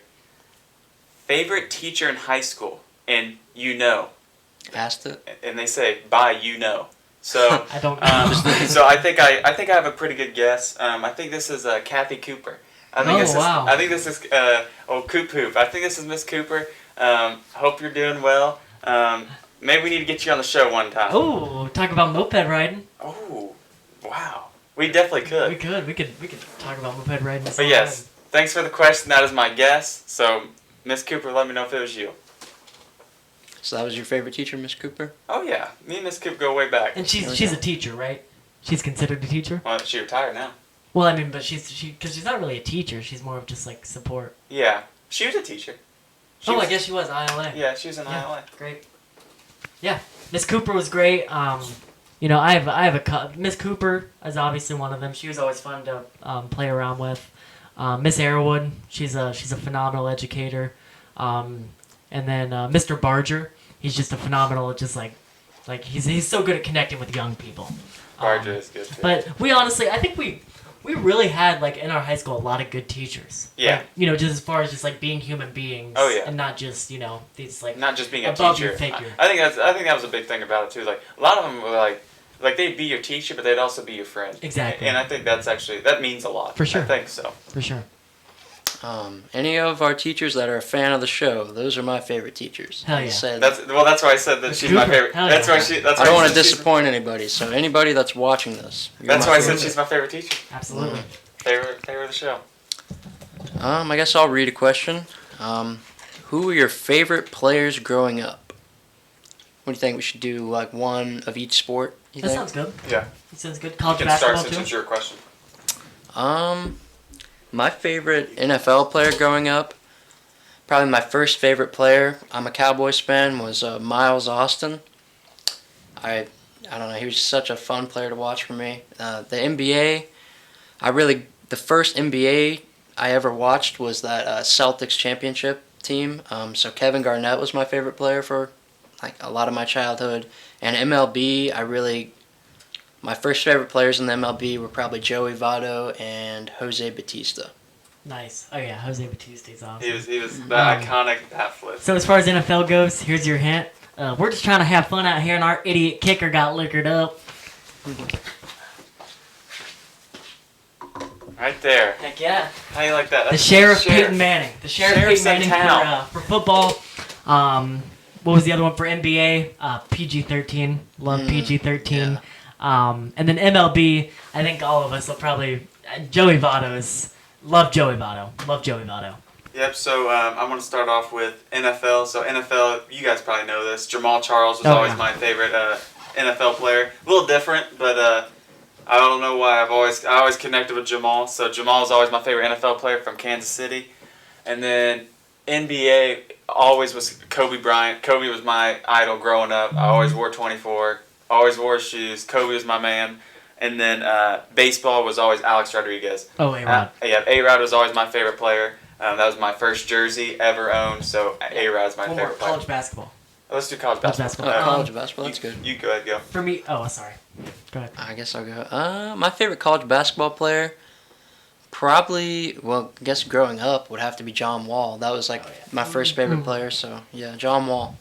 Favorite teacher in high school, and you know, Asked it. and they say by you know. So, I don't know. so I think I have a pretty good guess. I think this is Kathy Cooper. I think Oh, this is, wow. I think this is Coop Hoop. I think this is Miss Cooper. Hope you're doing well. Maybe we need to get you on the show one time. Oh, talk about moped riding. Oh, wow. We definitely could. We could talk about moped riding. But yes, thanks for the question. That is my guess. So, Miss Cooper, let me know if it was you. So that was your favorite teacher, Miss Cooper? Oh yeah, me and Miss Cooper go way back. And There we she's go. a teacher, right? She's considered a teacher. Well, she retired now. Well, I mean, but because she's not really a teacher. She's more of just like support. Yeah, she was a teacher. She I was- guess she was ILA. Yeah, she was in Yeah. ILA. Great. Yeah, Miss Cooper was great. You know, I have a Miss Cooper is obviously one of them. She was always fun to play around with. Miss Arrowwood, she's a phenomenal educator. And then Mr. Barger, he's just a phenomenal, just like he's so good at connecting with young people. Barger is good too. But we honestly, I think we really had like in our high school a lot of good teachers. Yeah. Like, you know, just as far as just like being human beings. Oh, yeah. And not just these like Not just being a above teacher. your figure. I think that was a big thing about it too. Like a lot of them were like they'd be your teacher, but they'd also be your friend. Exactly. And I think that means a lot. For sure. I think so. For sure. Any of our teachers that are a fan of the show, those are my favorite teachers. Hell I'd yeah. say that. That's why I said that Miss she's my Cooper. favorite. Hell That's yeah. why she. That's I why don't I want to said she's- disappoint anybody, so anybody that's watching this, you're That's my why I said favorite. she's my favorite teacher. Absolutely. Favorite of the show. I guess I'll read a question. Who were your favorite players growing up? What do you think? We should do like one of each sport? You That think? sounds good. Yeah. That sounds good. You College can start basketball since too. it's your question. My favorite NFL player growing up, probably my first favorite player, I'm a Cowboys fan, was Miles Austin. I I don't know, he was such a fun player to watch for me. The NBA, the first NBA I ever watched was that Celtics championship team. So Kevin Garnett was my favorite player for like a lot of my childhood. And MLB, my first favorite players in the MLB were probably Joey Votto and Jose Batista. Nice. Oh yeah, Jose Batista is awesome. He was the iconic bat flip. So as far as NFL goes, here's your hint. We're just trying to have fun out here, and our idiot kicker got liquored up. Right there. Heck yeah. How you like that? The Sheriff Peyton Manning. The Sheriff Peyton Manning for football. What was the other one for NBA? PG-13. Love PG-13. Yeah. And then MLB, I think all of us will probably... Joey Votto. Love Joey Votto. Yep, so I'm going to start off with NFL. So NFL, you guys probably know this. Jamal Charles was always my favorite NFL player. A little different, but I don't know why. I always connected with Jamal. So Jamal is always my favorite NFL player from Kansas City. And then NBA always was Kobe Bryant. Kobe was my idol growing up. I always wore 24. Always wore his shoes. Kobe was my man. And then baseball was always Alex Rodriguez. Oh, A-Rod. A-Rod was always my favorite player. That was my first jersey ever owned, so A-Rod's my favorite player. College basketball. Let's do college basketball. College basketball, that's good. You go ahead, go. For me, sorry. Go ahead. I guess I'll go. My favorite college basketball player, probably, I guess growing up would have to be John Wall. That was my first favorite player, so yeah, John Wall.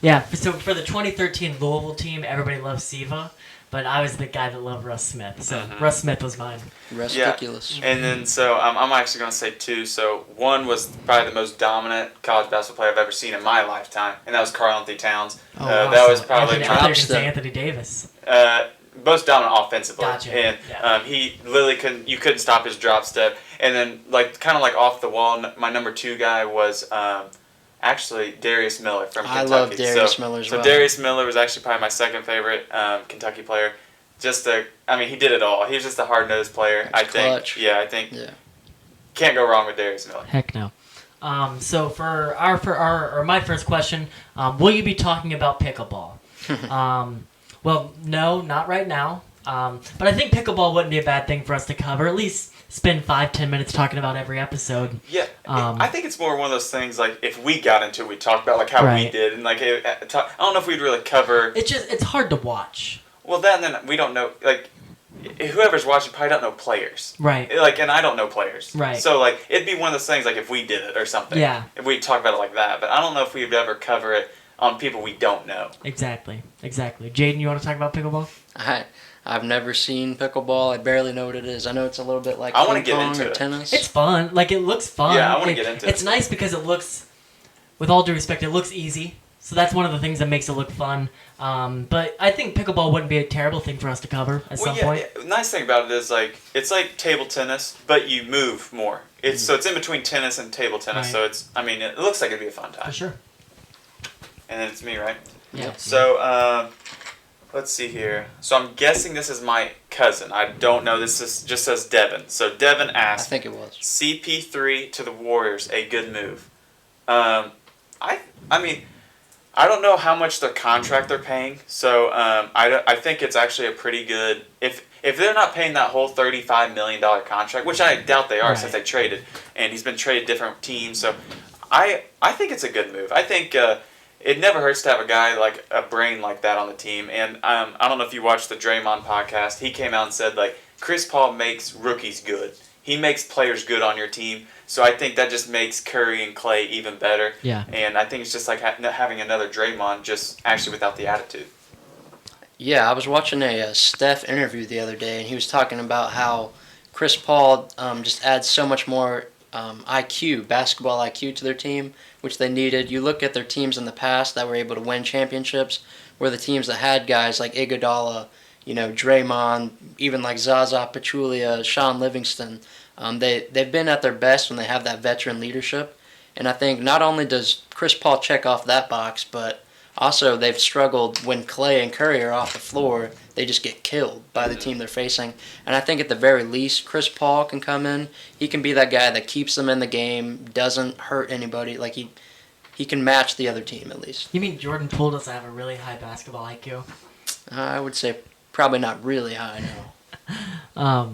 Yeah, so for the 2013 Louisville team, everybody loves Siva. But I was the guy that loved Russ Smith, so Russ Smith was mine. Ridiculous. Yeah. And then, so I'm actually going to say two. So one was probably the most dominant college basketball player I've ever seen in my lifetime, and that was Karl-Anthony Towns. That was probably Anthony Davis. Most dominant offensively. Gotcha. And he literally you couldn't stop his drop step. And then, kind of off the wall, my number two guy was actually Darius Miller from Kentucky. I love Darius Miller as well. So Darius Miller was actually probably my second favorite Kentucky player. He did it all. He was just a hard-nosed player. Clutch. I think can't go wrong with Darius Miller. Heck no. So for my first question, will you be talking about pickleball? Well, no, not right now. But I think pickleball wouldn't be a bad thing for us to cover. At least spend 5-10 minutes talking about every episode. Yeah, I think it's more one of those things if we got into it, we talked about how we did, and I don't know if we'd really cover. It's hard to watch. Well, then we don't know whoever's watching probably don't know players. Right. And I don't know players. Right. So it'd be one of those things if we did it or something. Yeah. If we talk about it like that, but I don't know if we'd ever cover it on people we don't know. Exactly. Jaden, you want to talk about pickleball? I've never seen pickleball. I barely know what it is. I know it's a little bit like I want to ping get pong into or it. tennis. It's fun. It looks fun. Yeah, I want to get into it. It's nice because it looks, with all due respect, it looks easy. So that's one of the things that makes it look fun. But I think pickleball wouldn't be a terrible thing for us to cover at some point. The nice thing about it is it's like table tennis, but you move more. So it's in between tennis and table tennis. Right. So it looks like it'd be a fun time. For sure. And then it's me, right? Yeah. So let's see here. So I'm guessing this is my cousin. I don't know. Just says Devin. So Devin asked. I think it was. CP3 to the Warriors, a good move. I don't know how much their contract they're paying. So I think it's actually a pretty good. If they're not paying that whole $35 million contract, which I doubt they are since they traded, and he's been traded different teams. So I think it's a good move. I think. It never hurts to have a guy a brain like that on the team. And I don't know if you watched the Draymond podcast. He came out and said, Chris Paul makes rookies good. He makes players good on your team. So I think that just makes Curry and Clay even better. Yeah. And I think it's just having another Draymond, just actually without the attitude. Yeah, I was watching a Steph interview the other day, and he was talking about how Chris Paul just adds so much more basketball IQ to their team, which they needed. You look at their teams in the past that were able to win championships, were the teams that had guys like Iguodala, Draymond, even Zaza Pachulia, Sean Livingston. They've been at their best when they have that veteran leadership. And I think not only does Chris Paul check off that box, but Also, they've struggled when Clay and Curry are off the floor. They just get killed by the team they're facing. And I think at the very least, Chris Paul can come in. He can be that guy that keeps them in the game, doesn't hurt anybody. Like he can match the other team at least. You mean Jordan Poole doesn't have a really high basketball IQ? I would say probably not really high, no.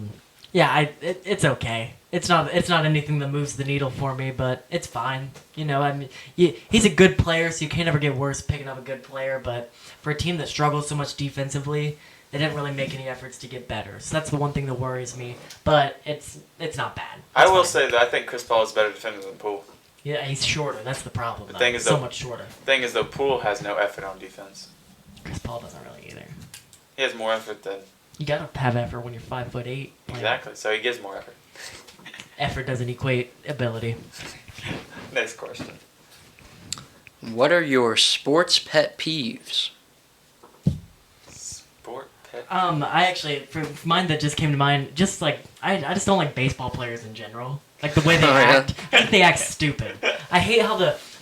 Yeah, it's okay. It's not anything that moves the needle for me, but it's fine. You know, I mean, he's a good player, so you can't ever get worse picking up a good player. But for a team that struggles so much defensively, they didn't really make any efforts to get better. So that's the one thing that worries me. But it's not bad. I will say that I think Chris Paul is a better defender than Poole. Yeah, he's shorter. That's the problem. The thing is, so much shorter. The thing is, though, Poole has no effort on defense. Chris Paul doesn't really either. He has more effort than... You gotta have effort when you're 5'8". Exactly. So he gives more effort. Effort doesn't equate ability. Next question. What are your sports pet peeves? Sport pet. I actually for mine that just came to mind, just like I just don't like baseball players in general. Like the way they act. I think they act stupid. I hate how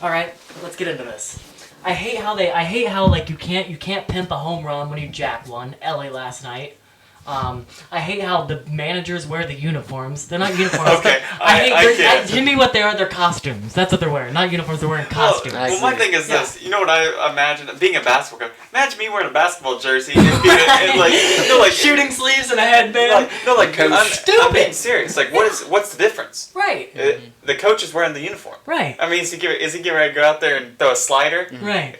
all right, let's get into this. I hate how like you can't pimp a home run when you jack one. LA last night. I hate how the managers wear the uniforms. They're not uniforms. Okay, I can't. Give me what they are. They're costumes. That's what they're wearing. Not uniforms. They're wearing costumes. Well, my thing is this. You know what I imagine? Being a basketball coach. Imagine me wearing a basketball jersey and being like shooting sleeves and a headband. I'm being serious. Like, what's the difference? Right. The coach is wearing the uniform. Right. I mean, is he getting ready to go out there and throw a slider? Right.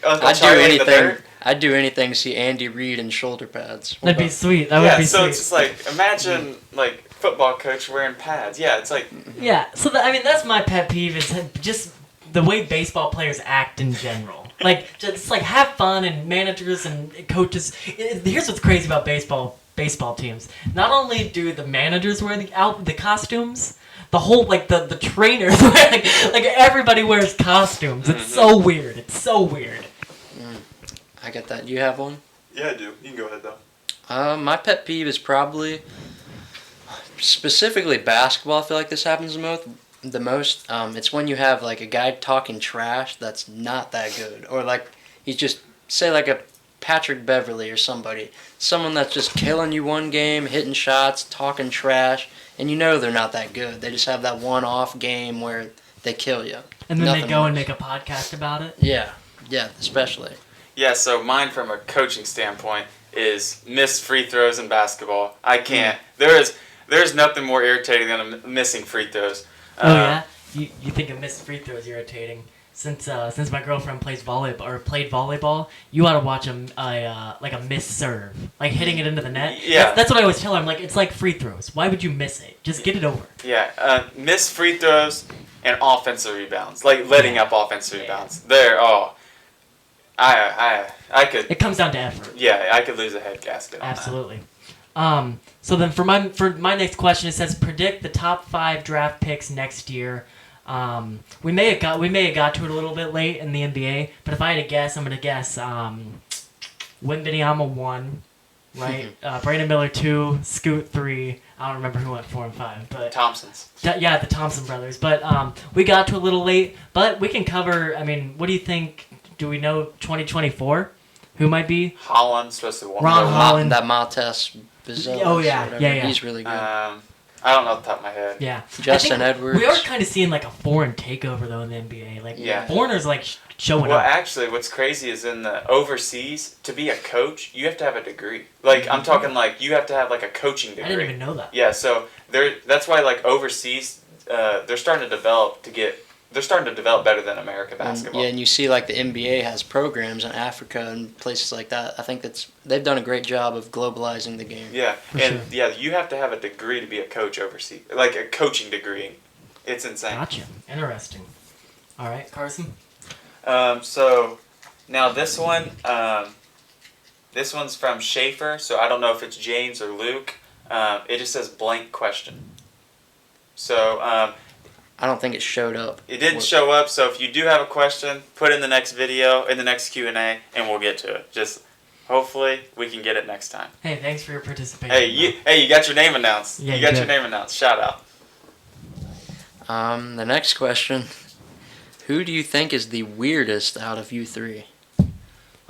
I'd do anything to see Andy Reid in shoulder pads. That'd be sweet. That would be sweet. So it's just like, imagine like football coach wearing pads. Yeah, it's like. Yeah. So that's my pet peeve is just the way baseball players act in general. Like just like have fun and managers and coaches. Here's what's crazy about baseball teams. Not only do the managers wear the costumes. The whole the trainers like everybody wears costumes. It's so weird. It's so weird. I get that. You have one? Yeah, I do. You can go ahead though. My pet peeve is probably specifically basketball. I feel like this happens the most. It's when you have like a guy talking trash that's not that good, or like he's just say like a Patrick Beverly or someone that's just killing you one game, hitting shots, talking trash, and you know they're not that good. They just have that one-off game where they kill you. And then they go and make a podcast about it? Yeah, especially. Yeah, so mine from a coaching standpoint is missed free throws in basketball. I can't. There's nothing more irritating than missing free throws. Oh yeah? You think a missed free throw is irritating? Since my girlfriend played volleyball, you ought to watch a missed serve, like hitting it into the net. Yeah, that's what I always tell her. I'm like, it's like free throws. Why would you miss it? Just get it over. Yeah, missed free throws and offensive rebounds, like letting up offensive rebounds. I could. It comes down to effort. Yeah, I could lose a head gasket on Absolutely. So then for my next question, it says predict the top 5 draft picks next year. We may have got to it a little bit late in the NBA, but if I had to guess, I'm gonna guess Wembanyama 1, right? Brandon Miller 2, Scoot 3. I don't remember who went 4 and 5, but Thompsons. Yeah, the Thompson brothers. But we got to a little late, but we can cover. I mean, what do you think? Do we know 2024? Who might be? Holland's supposed to win. Ron Holland. That Maltese Bizzell. Oh yeah. He's really good. I don't know off the top of my head. Yeah. Justin Edwards. We are kind of seeing like a foreign takeover though in the NBA. Like foreigners like showing Well, up. actually, what's crazy is in the overseas, to be a coach, you have to have a degree. Like I'm talking like you have to have like a coaching degree. I didn't even know that. Yeah, so that's why like overseas, they're starting to develop better than American basketball. And you see like the NBA has programs in Africa and places like that. I think they've done a great job of globalizing the game. Yeah, you have to have a degree to be a coach overseas, like a coaching degree. It's insane. Gotcha. Interesting. All right, Carson. So now this one's from Schaefer. So I don't know if it's James or Luke. It just says blank question. So. I don't think it showed up. It didn't show up, so if you do have a question, put it in the next video, in the next Q&A, and we'll get to it. Just hopefully we can get it next time. Hey, thanks for your participation. Hey, you got your name announced. Yeah, you got your name announced. Shout out. The next question, who do you think is the weirdest out of you 3?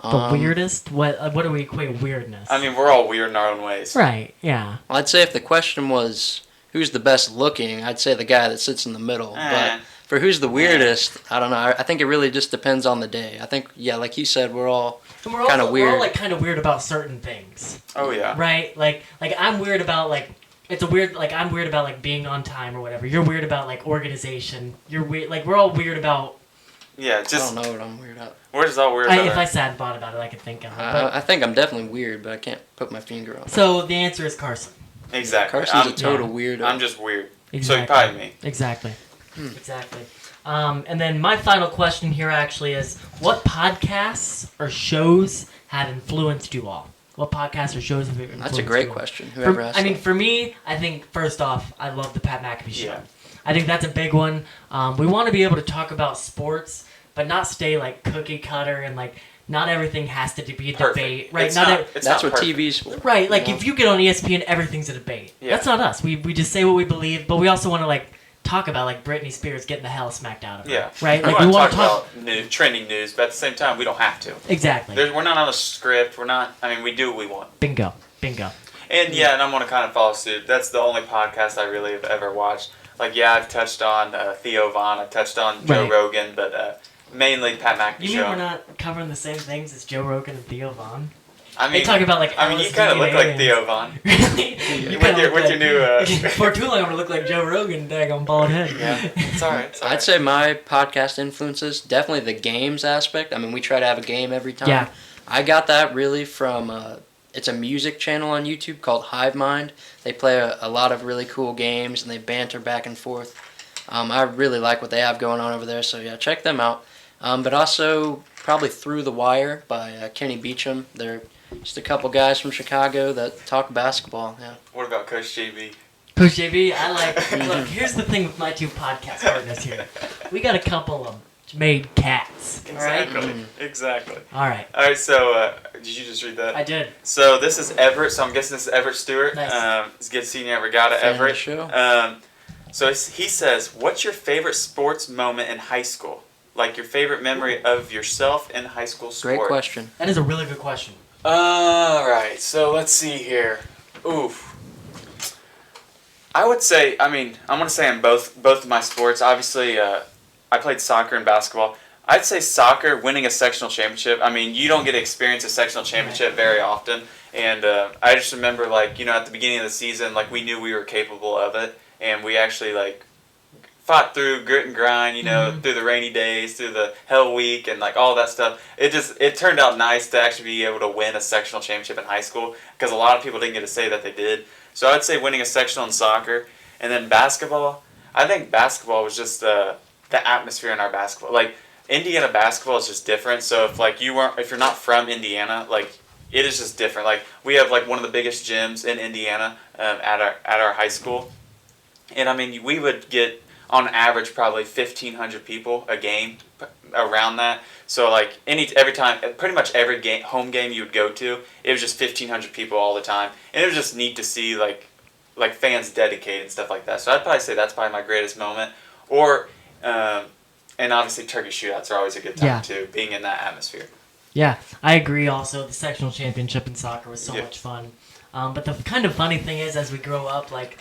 The weirdest? What do we equate weirdness? I mean, we're all weird in our own ways. Right, yeah. Well, I'd say if the question was who's the best looking, I'd say the guy that sits in the middle. But for who's the weirdest, I don't know. I think it really just depends on the day. I think, yeah, like you said, we're all kind of weird. We're all like kind of weird about certain things. Oh yeah. Right? Like I'm weird about like I'm weird about like being on time or whatever. You're weird about like organization. You're weird. Like we're all weird about. Yeah, I don't know what I'm weird about. We're just all weird about If I sat and thought about it, I could think of it. I think I'm definitely weird, but I can't put my finger on it. So the answer is Carson. Exactly. Carson's a total weirdo. I'm just weird. Exactly. So probably me. Exactly. Exactly. And then my final question here actually is, what podcasts or shows have influenced you all? What podcasts or shows have influenced you all? That's a great question. Whoever asked that. for me, I think first off, I love the Pat McAfee show. Yeah. I think that's a big one. We want to be able to talk about sports, but not stay like cookie cutter and like not everything has to be a debate, right? That's what TV's for. Right, like if you get on ESPN, everything's a debate. Yeah. That's not us. We just say what we believe, but we also want to like talk about like Britney Spears getting the hell smacked out of her. Yeah. Right. We Like want we to want talk to about trending news, but at the same time, we don't have to. Exactly. We're not on a script. We're not. I mean, we do what we want. Bingo. And and I'm gonna kind of follow suit. That's the only podcast I really have ever watched. Like, yeah, I've touched on Theo Vaughn. I've touched on Joe Rogan, but mainly Pat McAfee You show. mean we're not covering the same things as Joe Rogan and Theo Vaughn? I mean, they talk about like. I mean, you kind of look like Theo Vaughn. Really? with your new. For too long, I'm gonna look like Joe Rogan, daggone bald head. Yeah, it's alright. I'd say my podcast influences definitely the games aspect. I mean, we try to have a game every time. Yeah. I got that really from it's a music channel on YouTube called Hive Mind. They play a lot of really cool games and they banter back and forth. I really like what they have going on over there, so yeah, check them out. But also probably Through the Wire by Kenny Beecham. They're just a couple guys from Chicago that talk basketball. Yeah. What about Coach JB? Coach JB, I like. Look, here's the thing with my two podcast partners here. We got a couple of made cats. Exactly. Exactly. All right. All right. So, did you just read that? I did. So this is Everett. So I'm guessing this is Everett Stewart. Nice. It's good seeing you, Regatta Everett. Show. So he says, "What's your favorite sports moment in high school? Like your favorite memory of yourself in high school sport?" Great question. That is a really good question. All right. So let's see here. Oof. I would say. I mean, I'm gonna say in both of my sports. Obviously, I played soccer and basketball. I'd say soccer, winning a sectional championship. I mean, you don't get to experience a sectional championship very often. And I just remember, like, you know, at the beginning of the season, like, we knew we were capable of it. And we actually, like, fought through grit and grind, you know, through the rainy days, through the hell week, and, like, all that stuff. It turned out nice to actually be able to win a sectional championship in high school because a lot of people didn't get to say that they did. So I'd say winning a sectional in soccer. And then basketball, I think basketball was just the atmosphere in our basketball. Like, Indiana basketball is just different. So if you're not from Indiana, like, it is just different. Like, we have like one of the biggest gyms in Indiana at our high school, and I mean we would get on average probably 1,500 people a game around that. So like every time, pretty much every home game you would go to, it was just 1,500 people all the time, and it was just neat to see like fans dedicated and stuff like that. So I'd probably say that's probably my greatest moment, or. And obviously turkey shootouts are always a good time too, being in that atmosphere. Yeah, I agree also. The sectional championship in soccer was so much fun. But the kind of funny thing is, as we grow up, like,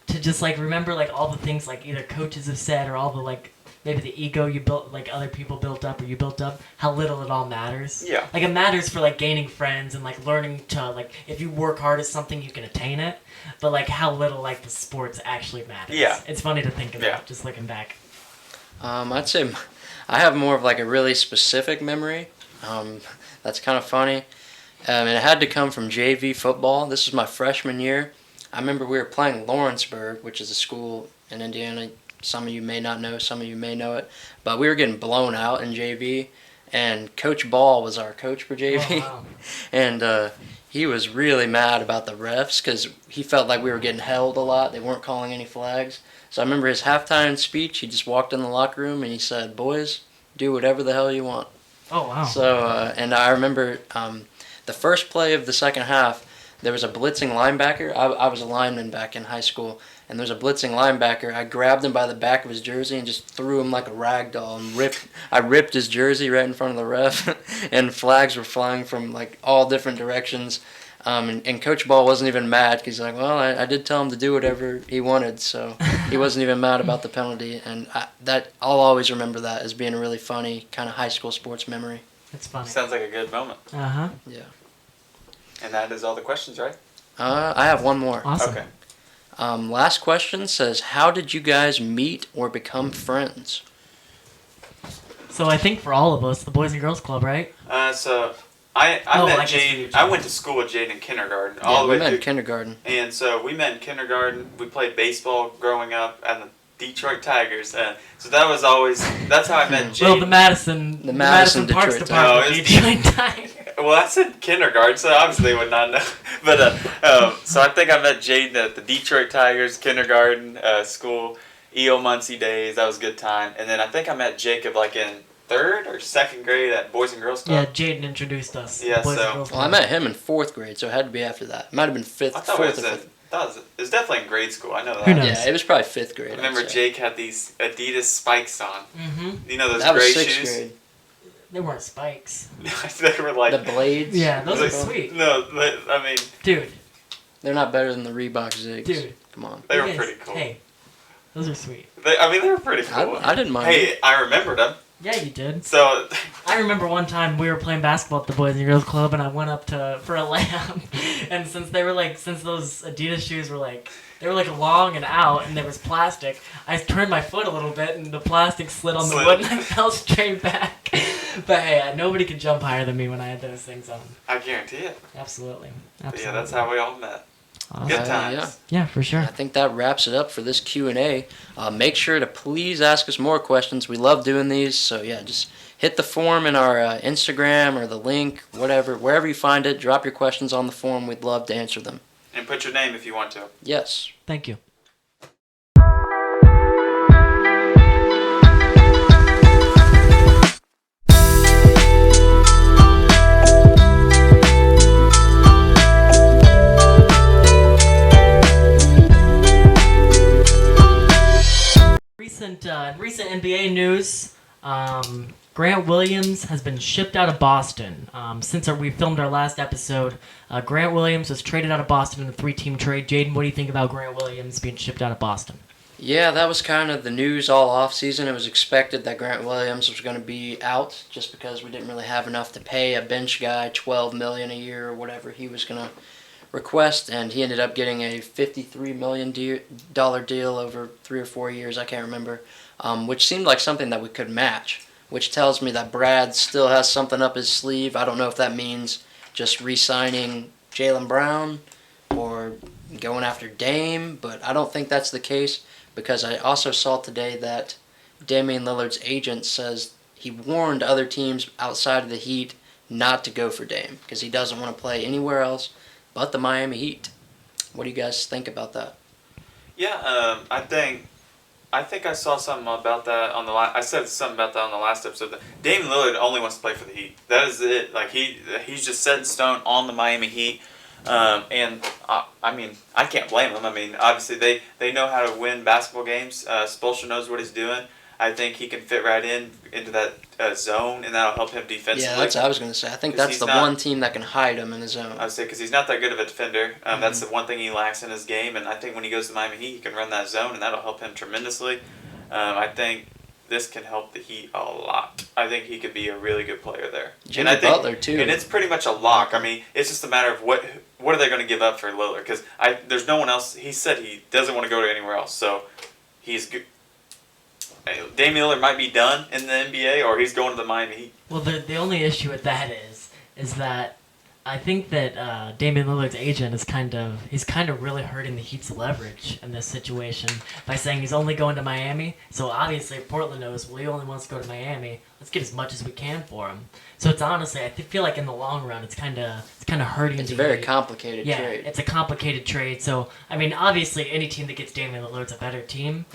to just, like, remember, like, all the things, like, either coaches have said or all the, like, maybe the ego you built, like, other people built up or you built up, how little it all matters. Yeah. Like, it matters for, like, gaining friends and, like, learning to, like, if you work hard at something, you can attain it. But, like, how little, like, the sports actually matters. Yeah. It's funny to think about, just looking back. I'd say I have more of like a really specific memory. That's kind of funny. And it had to come from JV football. This was my freshman year. I remember we were playing Lawrenceburg, which is a school in Indiana. Some of you may not know, some of you may know it. But we were getting blown out in JV. And Coach Ball was our coach for JV. Oh, wow. And he was really mad about the refs because he felt like we were getting held a lot. They weren't calling any flags. So I remember his halftime speech. He just walked in the locker room and he said, "Boys, do whatever the hell you want." Oh, wow. So, and I remember the first play of the second half, there was a blitzing linebacker. I was a lineman back in high school, and there's a blitzing linebacker. I grabbed him by the back of his jersey and just threw him like a rag doll and I ripped his jersey right in front of the ref, and flags were flying from like all different directions. And Coach Ball wasn't even mad because he's like, well, I did tell him to do whatever he wanted, so he wasn't even mad about the penalty. And I'll always remember that as being a really funny kind of high school sports memory. It's funny. Sounds like a good moment. Uh-huh. Yeah. And that is all the questions, right? I have one more. Awesome. Okay. Last question says, how did you guys meet or become friends? So I think for all of us, the Boys and Girls Club, right? So I met Jade. I went to school with Jade in kindergarten. Yeah, we met in kindergarten. And so we met in kindergarten. We played baseball growing up at the Detroit Tigers. So that's how I met Jade. Well, the Madison Parks Detroit Department. Detroit Tigers. Well, I said kindergarten, so obviously they would not know. But so I think I met Jade at the Detroit Tigers kindergarten school, E.O. Muncie days. That was a good time. And then I think I met Jacob like in 3rd or 2nd grade at Boys and Girls Club. Yeah, Jaden introduced us. Yeah, Boys so- and Girls Well, I Club. met him in 4th grade, so it had to be after that. It might have been 5th, I thought 4th it or was 5th. it was definitely in grade school. I know that. Who knows? Yeah, it was probably 5th grade. I remember I'd say. Jake had these Adidas spikes on. Mm-hmm. You know those That was gray 6th shoes? grade. They weren't spikes. They were like... The blades. Yeah, those are like, sweet. No, I mean, Dude. They're not better than the Reebok Zigs. Dude. Come on. they you were guys- pretty cool. Hey, those are sweet. They were pretty cool. I didn't mind Hey, it. I remembered them. Yeah, you did. So, I remember one time we were playing basketball at the Boys and Girls Club, and I went up for a layup, and since those Adidas shoes were long and out, and there was plastic, I turned my foot a little bit, and the plastic slid on the Slid. wood, and I fell straight back. But hey, nobody could jump higher than me when I had those things on. I guarantee it. Absolutely. But yeah, that's how we all met. Awesome. Good times. Yeah, for sure. I think that wraps it up for this Q&A. Make sure to please ask us more questions. We love doing these, so yeah, just hit the form in our Instagram or the link, whatever, wherever you find it. Drop your questions on the form. We'd love to answer them. And put your name if you want to. Yes. Thank you. Recent NBA news. Grant Williams has been shipped out of Boston. Since we filmed our last episode, Grant Williams was traded out of Boston in a 3-team trade. Jaden, what do you think about Grant Williams being shipped out of Boston? Yeah, that was kind of the news all offseason. It was expected that Grant Williams was going to be out just because we didn't really have enough to pay a bench guy $12 million a year or whatever he was going to request, and he ended up getting a $53 million deal over 3 or 4 years, I can't remember, which seemed like something that we could match, which tells me that Brad still has something up his sleeve. I don't know if that means just re-signing Jaylen Brown or going after Dame, but I don't think that's the case, because I also saw today that Damian Lillard's agent says he warned other teams outside of the Heat not to go for Dame because he doesn't want to play anywhere else but the Miami Heat. What do you guys think about that? Yeah, I think I saw something about that on the last. I said something about that on the last episode. Damian Lillard only wants to play for the Heat. That is it. Like he's just set in stone on the Miami Heat. And I mean, I can't blame him. I mean, obviously they know how to win basketball games. Spoelstra knows what he's doing. I think he can fit right into that zone, and that'll help him defensively. Yeah, that's what I was going to say. I think 'Cause that's the he's not- one team that can hide him in the zone. I would say because he's not that good of a defender. That's the one thing he lacks in his game, and I think when he goes to Miami Heat, he can run that zone, and that'll help him tremendously. I think this can help the Heat a lot. I think he could be a really good player there. Jimmy and I think, Butler, too. And it's pretty much a lock. I mean, it's just a matter of what are they going to give up for Lillard? Because there's no one else. He said he doesn't want to go to anywhere else, so he's good. Damian Lillard might be done in the NBA, or he's going to the Miami Heat. Well, the only issue with that is that I think that Damian Lillard's agent is kind of really hurting the Heat's leverage in this situation by saying he's only going to Miami. So obviously Portland knows, well, he only wants to go to Miami. Let's get as much as we can for him. So it's honestly, I feel like in the long run, it's kind of hurting. It's the a very Heat. complicated Yeah, trade. it's a complicated trade. So I mean, obviously, any team that gets Damian Lillard's a better team.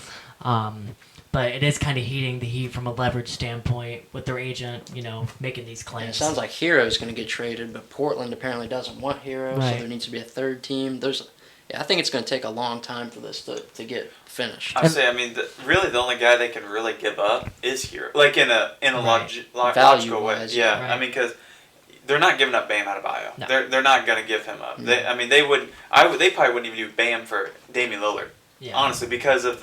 But it is kind of heating the Heat from a leverage standpoint with their agent, making these Yeah, claims. it sounds like Hero's going to get traded, but Portland apparently doesn't want Hero, so Right. there needs to be a third team. Yeah, I think it's going to take a long time for this to get finished. I say, I mean, really the only guy they can really give up is Hero, like in a Right. logical way. Value-wise, Yeah, right. I mean, because they're not giving up Bam Adebayo. No. They're not going to give him up. No. They would. They probably wouldn't even do Bam for Damian Lillard. Yeah. Honestly, because of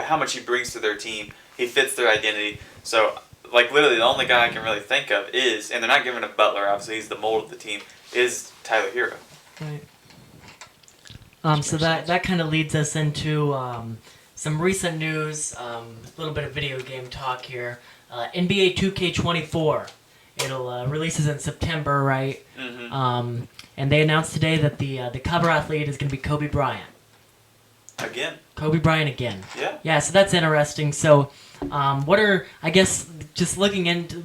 how much he brings to their team, he fits their identity. So, like literally, the only guy I can really think of is, and they're not giving up Butler. Obviously, he's the mold of the team. Is Tyler Hero. Right. So that kind of leads us into some recent news, a little bit of video game talk here. NBA 2K24. It'll releases in September, right? Mm-hmm. And they announced today that the cover athlete is going to be Kobe Bryant. Again. Kobe Bryant again. Yeah. Yeah, so that's interesting. So, what are, I guess, just looking into,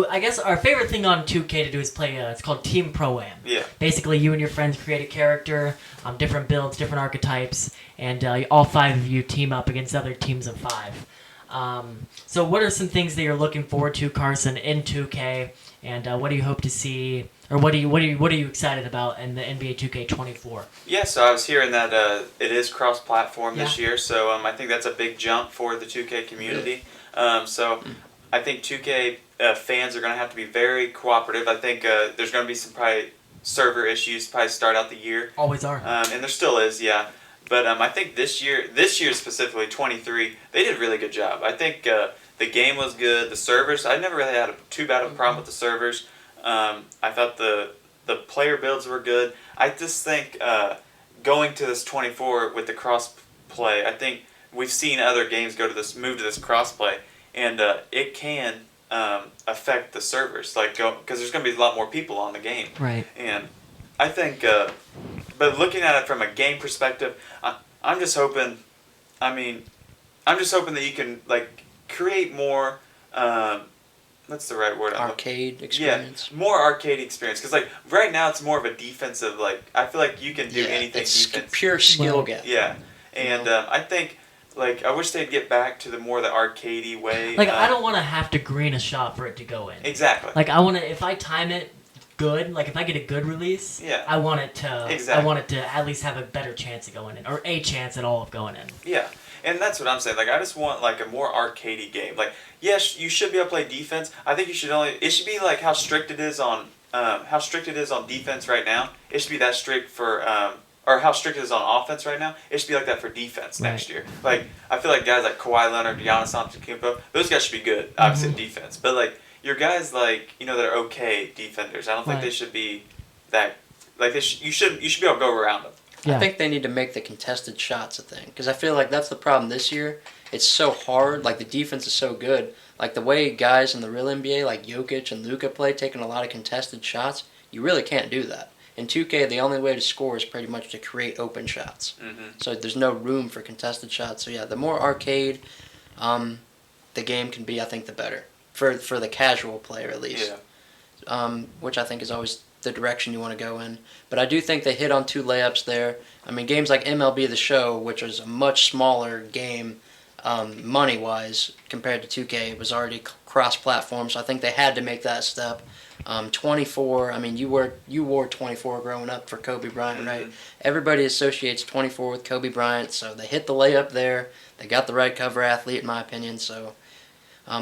I guess our favorite thing on 2K to do is play, it's called Team Pro-Am. Yeah. Basically, you and your friends create a character, different builds, different archetypes, and all 5 of you team up against other teams of 5. So what are some things that you're looking forward to, Carson, in 2K, and what do you hope to see, or what are you excited about in the NBA 2K24? Yeah, so I was hearing that it is cross-platform this Yeah. year, so I think that's a big jump for the 2K community. So I think 2K fans are going to have to be very cooperative. I think there's going to be some probably server issues probably start out the year. Always are. And there still is, yeah. But I think this year specifically, 23, they did a really good job. I think the game was good. The servers, I never really had too bad of a problem with the servers. I thought the player builds were good. I just think going to this 24 with the cross play, I think we've seen other games move to this cross play, and it can affect the servers, because there's going to be a lot more people on the game. Right. And I think, but looking at it from a game perspective, I'm just hoping. I'm just hoping that you can create more. What's the right word? Arcade experience. Yeah, more arcade experience. Because right now it's more of a defensive. I feel like you can do Yeah, anything. it's defense. pure skill gap. Yeah, and I think I wish they'd get back to the arcadey way. I don't want to have to green a shot for it to go in. Exactly. I want to, if I time it good, if I get a good release, Yeah. I want it to Exactly. I want it to at least have a better chance of going in, or a chance at all of going in. Yeah, and that's what I'm saying. I just want a more arcadey game. Yes, you should be able to play defense. I think you should it should be how strict it is on defense right now. It should be that strict for or how strict it is on offense right now. It should be like that for defense next year. I feel like guys like Kawhi Leonard, Giannis Antetokounmpo, those guys should be good, obviously at defense. But your guys that are okay defenders, I don't think Right. they should be that. You should be able to go around them. Yeah. I think they need to make the contested shots a thing, because I feel like that's the problem this year. It's so hard. The defense is so good. The way guys in the real NBA, like Jokic and Luka, play, taking a lot of contested shots, you really can't do that. In 2K, the only way to score is pretty much to create open shots. Mm-hmm. So there's no room for contested shots. So yeah, the more arcade the game can be, I think the better. For the casual player, at least. Yeah. Which I think is always the direction you want to go in. But I do think they hit on 2 layups there. Games like MLB The Show, which was a much smaller game money-wise compared to 2K, it was already cross-platform, so I think they had to make that step. 24, you wore 24 growing up for Kobe Bryant, Mm-hmm. right? Everybody associates 24 with Kobe Bryant, so they hit the layup there. They got the right cover athlete, in my opinion, so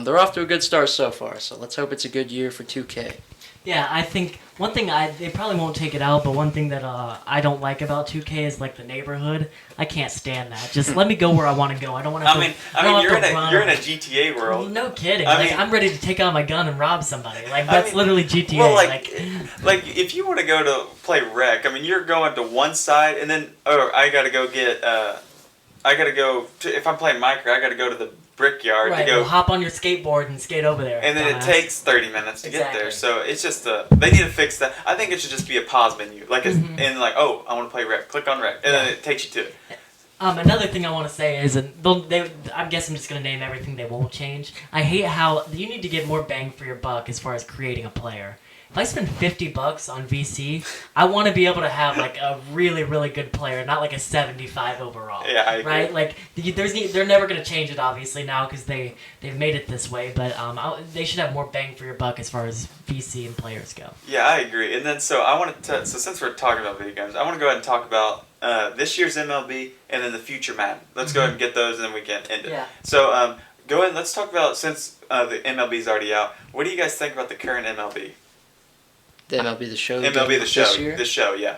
they're off to a good start so far, so let's hope it's a good year for 2K. Yeah, I think one thing they probably won't take it out, but one thing that I don't like about 2K is the neighborhood. I can't stand that. Just let me go where I want to go. I don't want to. You're in a GTA world. No kidding. I I'm ready to take out my gun and rob somebody. That's literally GTA. Well, if you want to go to play Rec, you're going to one side, and then I gotta go get. If I'm playing Minecraft, I gotta go to the brickyard to go. Well, hop on your skateboard and skate over there. And then it takes 30 minutes to get there. Exactly. So it's just they need to fix that. I think it should just be a pause menu, I want to play Rec. Click on Rec, and then it takes you to it. Another thing I want to say is, I guess I'm just going to name everything they won't change. I hate how you need to get more bang for your buck as far as creating a player. If I spend $50 on VC, I want to be able to have a really, really good player, not a 75 overall. Yeah, I agree. Right? They're never going to change it obviously now because they've made it this way. But they should have more bang for your buck as far as VC and players go. Yeah, I agree. And then so I wanted to since we're talking about video games, I want to go ahead and talk about this year's MLB and then the future Madden. Let's go ahead and get those, and then we can end it. Yeah. So go ahead. Let's talk about, since the MLB is already out. What do you guys think about the current MLB? The MLB The Show. MLB The Show. This year? The show, yeah.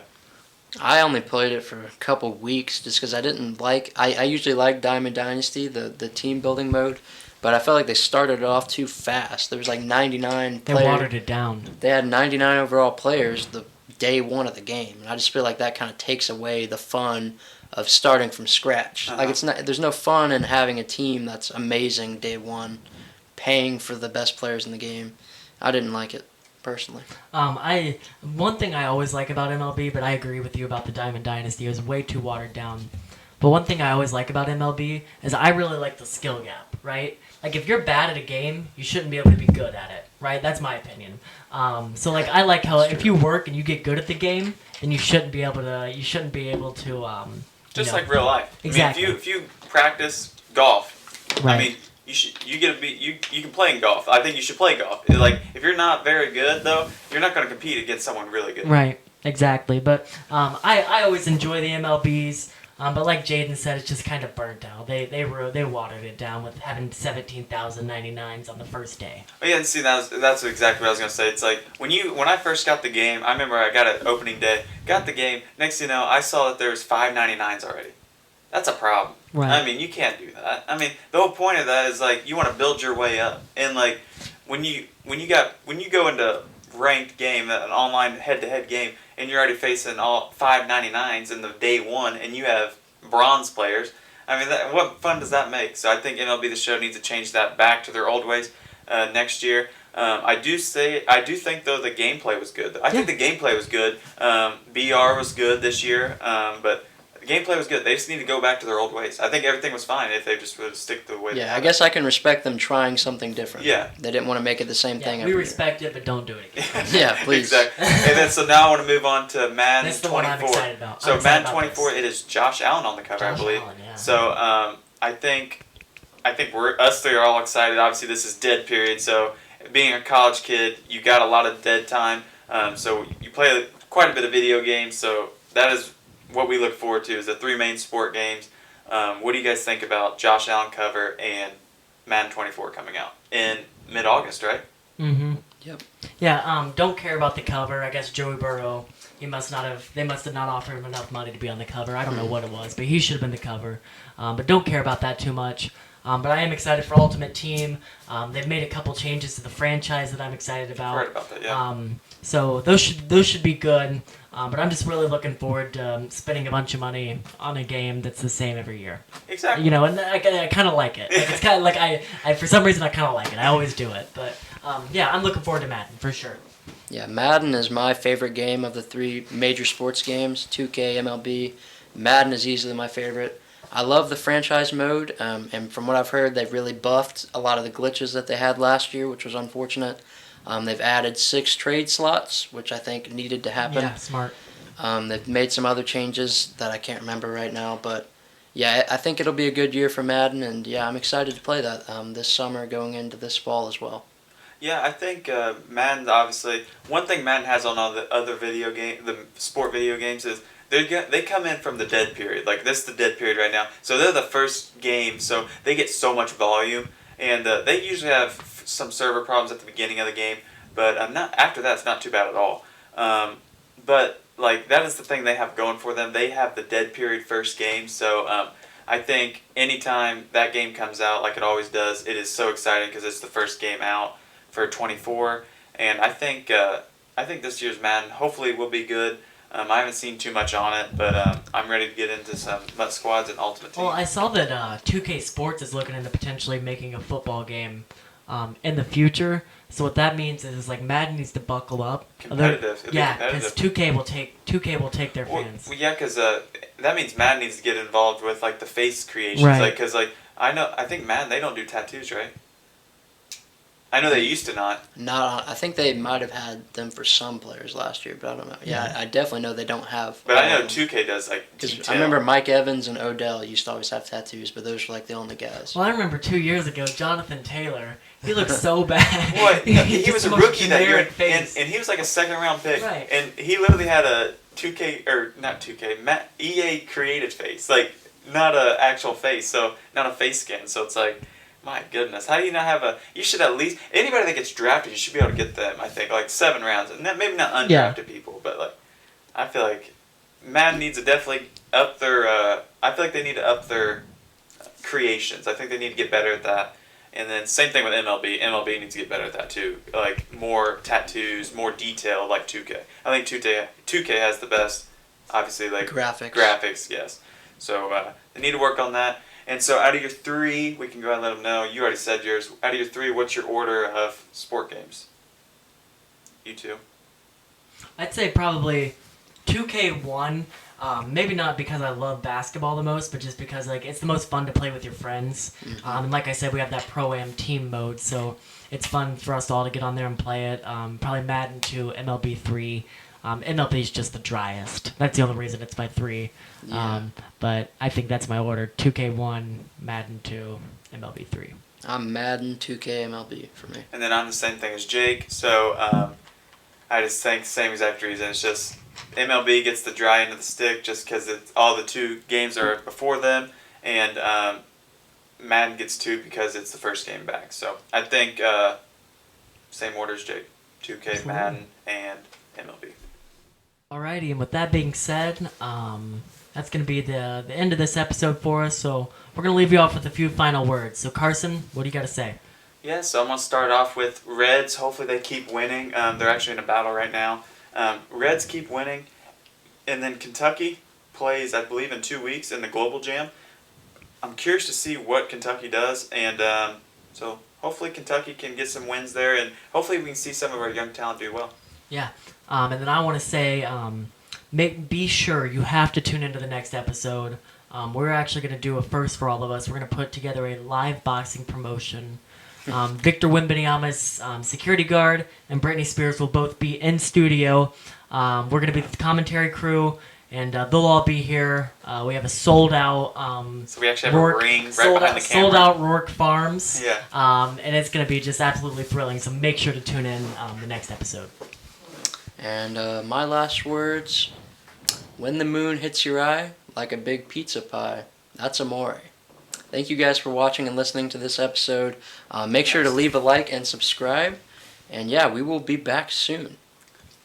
I only played it for a couple weeks just because I didn't like. I usually like Diamond Dynasty, the team building mode, but I felt like they started it off too fast. There was like 99 They players. watered it down. They had 99 overall players the day one of the game, and I just feel like that kind of takes away the fun of starting from scratch. Like it's not. There's no fun in having a team that's amazing day one, paying for the best players in the game. I didn't like it personally. One thing I always like about MLB, but I agree with you about the Diamond Dynasty, it was way too watered down. But one thing I always like about MLB is I really like the skill gap, right? Like if you're bad at a game, you shouldn't be able to be good at it, right? That's my opinion. So like I like how if you work and you get good at the game, then you shouldn't be able to. You shouldn't be able to. Just like real life. Exactly. I mean, if you practice golf, Right. I mean, you can play in golf. I think you should play golf. Like if you're not very good though, you're not going to compete against someone really good. Right. Exactly. But I always enjoy the MLBs. But like Jaden said, it's just kind of burnt out. They watered it down with having 17,099s on the first day. Oh yeah, and see that's exactly what I was gonna say. It's like when I first got the game, I remember I got it opening day, got the game. Next thing you know, I saw that there was 599s already. That's a problem. Right. I mean, you can't do that. I mean, the whole point of that is like you want to build your way up, and like when you go into ranked game, an online head-to-head game, and you're already facing all 599s in the day one, and you have bronze players. I mean, what fun does that make? So I think MLB The Show needs to change that back to their old ways next year. I do think though the gameplay was good. I think the gameplay was good. BR was good this year, but the gameplay was good. They just need to go back to their old ways. I think everything was fine if they just would stick to the way. Yeah, I guess I can respect them trying something different. Yeah. They didn't want to make it the same thing. We respect it, but don't do it again. Yeah, please. Exactly. And then so now I want to move on to Madden 24. That's the one I'm excited about. So Madden 24, it is Josh Allen on the cover, I believe. Allen, yeah. So I think us three are all excited. Obviously, this is dead period. So being a college kid, you got a lot of dead time. So you play quite a bit of video games. So that is what we look forward to is the three main sport games. What do you guys think about Josh Allen cover and Madden 24 coming out in mid-August, right? Mm-hmm. Yep. Yeah, don't care about the cover. I guess Joey Burrow, they must have not offered him enough money to be on the cover. I don't know what it was, but he should have been the cover. But don't care about that too much. But I am excited for Ultimate Team. They've made a couple changes to the franchise that I'm excited about. I've heard about that, yeah. So those should be good. But I'm just really looking forward to spending a bunch of money on a game that's the same every year. Exactly. You know, and I kind of like it. Like, it's kind of like I for some reason I kind of like it. I always do it, but yeah, I'm looking forward to Madden for sure. Yeah, Madden is my favorite game of the three major sports games, 2K, MLB. Madden is easily my favorite. I love the franchise mode, and from what I've heard, they've really buffed a lot of the glitches that they had last year, which was unfortunate. They've added 6 trade slots, which I think needed to happen. Yeah, smart. They've made some other changes that I can't remember right now, but yeah, I think it'll be a good year for Madden, and yeah, I'm excited to play that this summer going into this fall as well. Yeah, I think Madden, obviously, one thing Madden has on all the other the sport video games is they come in from the dead period. Like, this is the dead period right now. So they're the first game, so they get so much volume, and they usually have some server problems at the beginning of the game, but not after that, it's not too bad at all. But, like, that is the thing they have going for them. They have the dead period first game, so I think anytime that game comes out, like it always does, it is so exciting because it's the first game out for 24, and I think this year's Madden hopefully will be good. I haven't seen too much on it, but I'm ready to get into some MUT squads and Ultimate Team. Well, I saw that 2K Sports is looking into potentially making a football game in the future. So what that means is like Madden needs to buckle up. Competitive. Yeah, because 2K will take their fans. Well, yeah, because that means Madden needs to get involved with like the face creations, Right. like because I think Madden, they don't do tattoos, right? I know they used to not. I think they might have had them for some players last year, but I don't know. Yeah, I definitely know they don't have. But I know 2K does like detail. I remember Mike Evans and Odell used to always have tattoos, but those were like the only guys. Well, I remember 2 years ago, Jonathan Taylor. He looked so bad. What? He was a rookie that year, face. and he was like a second round pick. Right. And he literally had 2K or not 2K, EA created face, like not a actual face, so not a face skin. So it's like, my goodness, how do you not have a? You should at least anybody that gets drafted, you should be able to get them. I think like 7 rounds, and maybe not undrafted people, but like I feel like Madden needs to definitely up their. I feel like they need to up their creations. I think they need to get better at that. And then same thing with MLB. MLB needs to get better at that too. Like more tattoos, more detail, like 2K. I think 2K has the best, obviously, like Graphics, yes. So they need to work on that. And so out of your 3, we can go ahead and let them know. You already said yours. Out of your 3, what's your order of sport games? You two? I'd say probably 2K1. Maybe not because I love basketball the most, but just because like it's the most fun to play with your friends. Mm-hmm. And like I said, we have that Pro-Am team mode, so it's fun for us all to get on there and play it. Probably Madden 2, MLB 3. MLB is just the driest. That's the only reason it's my 3. Yeah. But I think that's my order. 2K1, Madden 2, MLB 3. I'm Madden, 2K, MLB for me. And then I'm the same thing as Jake. So I just think same exact reason. It's just MLB gets the dry end of the stick just because all the 2 games are before them, and Madden gets 2 because it's the first game back. So I think same order as Jake. 2K, Madden, and MLB. Alrighty, and with that being said, that's going to be the end of this episode for us. So we're going to leave you off with a few final words. So Carson, what do you got to say? Yeah, so I'm going to start off with Reds. Hopefully they keep winning. They're actually in a battle right now. Reds keep winning. And then Kentucky plays, I believe, in 2 weeks in the Global Jam. I'm curious to see what Kentucky does. And so hopefully Kentucky can get some wins there. And hopefully we can see some of our young talent do well. Yeah. And then I want to say, be sure you have to tune into the next episode. We're actually going to do a first for all of us. We're going to put together a live boxing promotion. Victor Wembanyama's security guard and Britney Spears will both be in studio. We're going to be the commentary crew, and they'll all be here. We have a sold out. So we actually have a ring right behind the camera. Sold out Rourke Farms. Yeah. And it's going to be just absolutely thrilling. So make sure to tune in the next episode. And my last words: when the moon hits your eye like a big pizza pie, that's amore. Thank you guys for watching and listening to this episode. Make sure to leave a like and subscribe. And yeah, we will be back soon.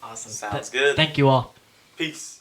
Awesome. Sounds good. Thank you all. Peace.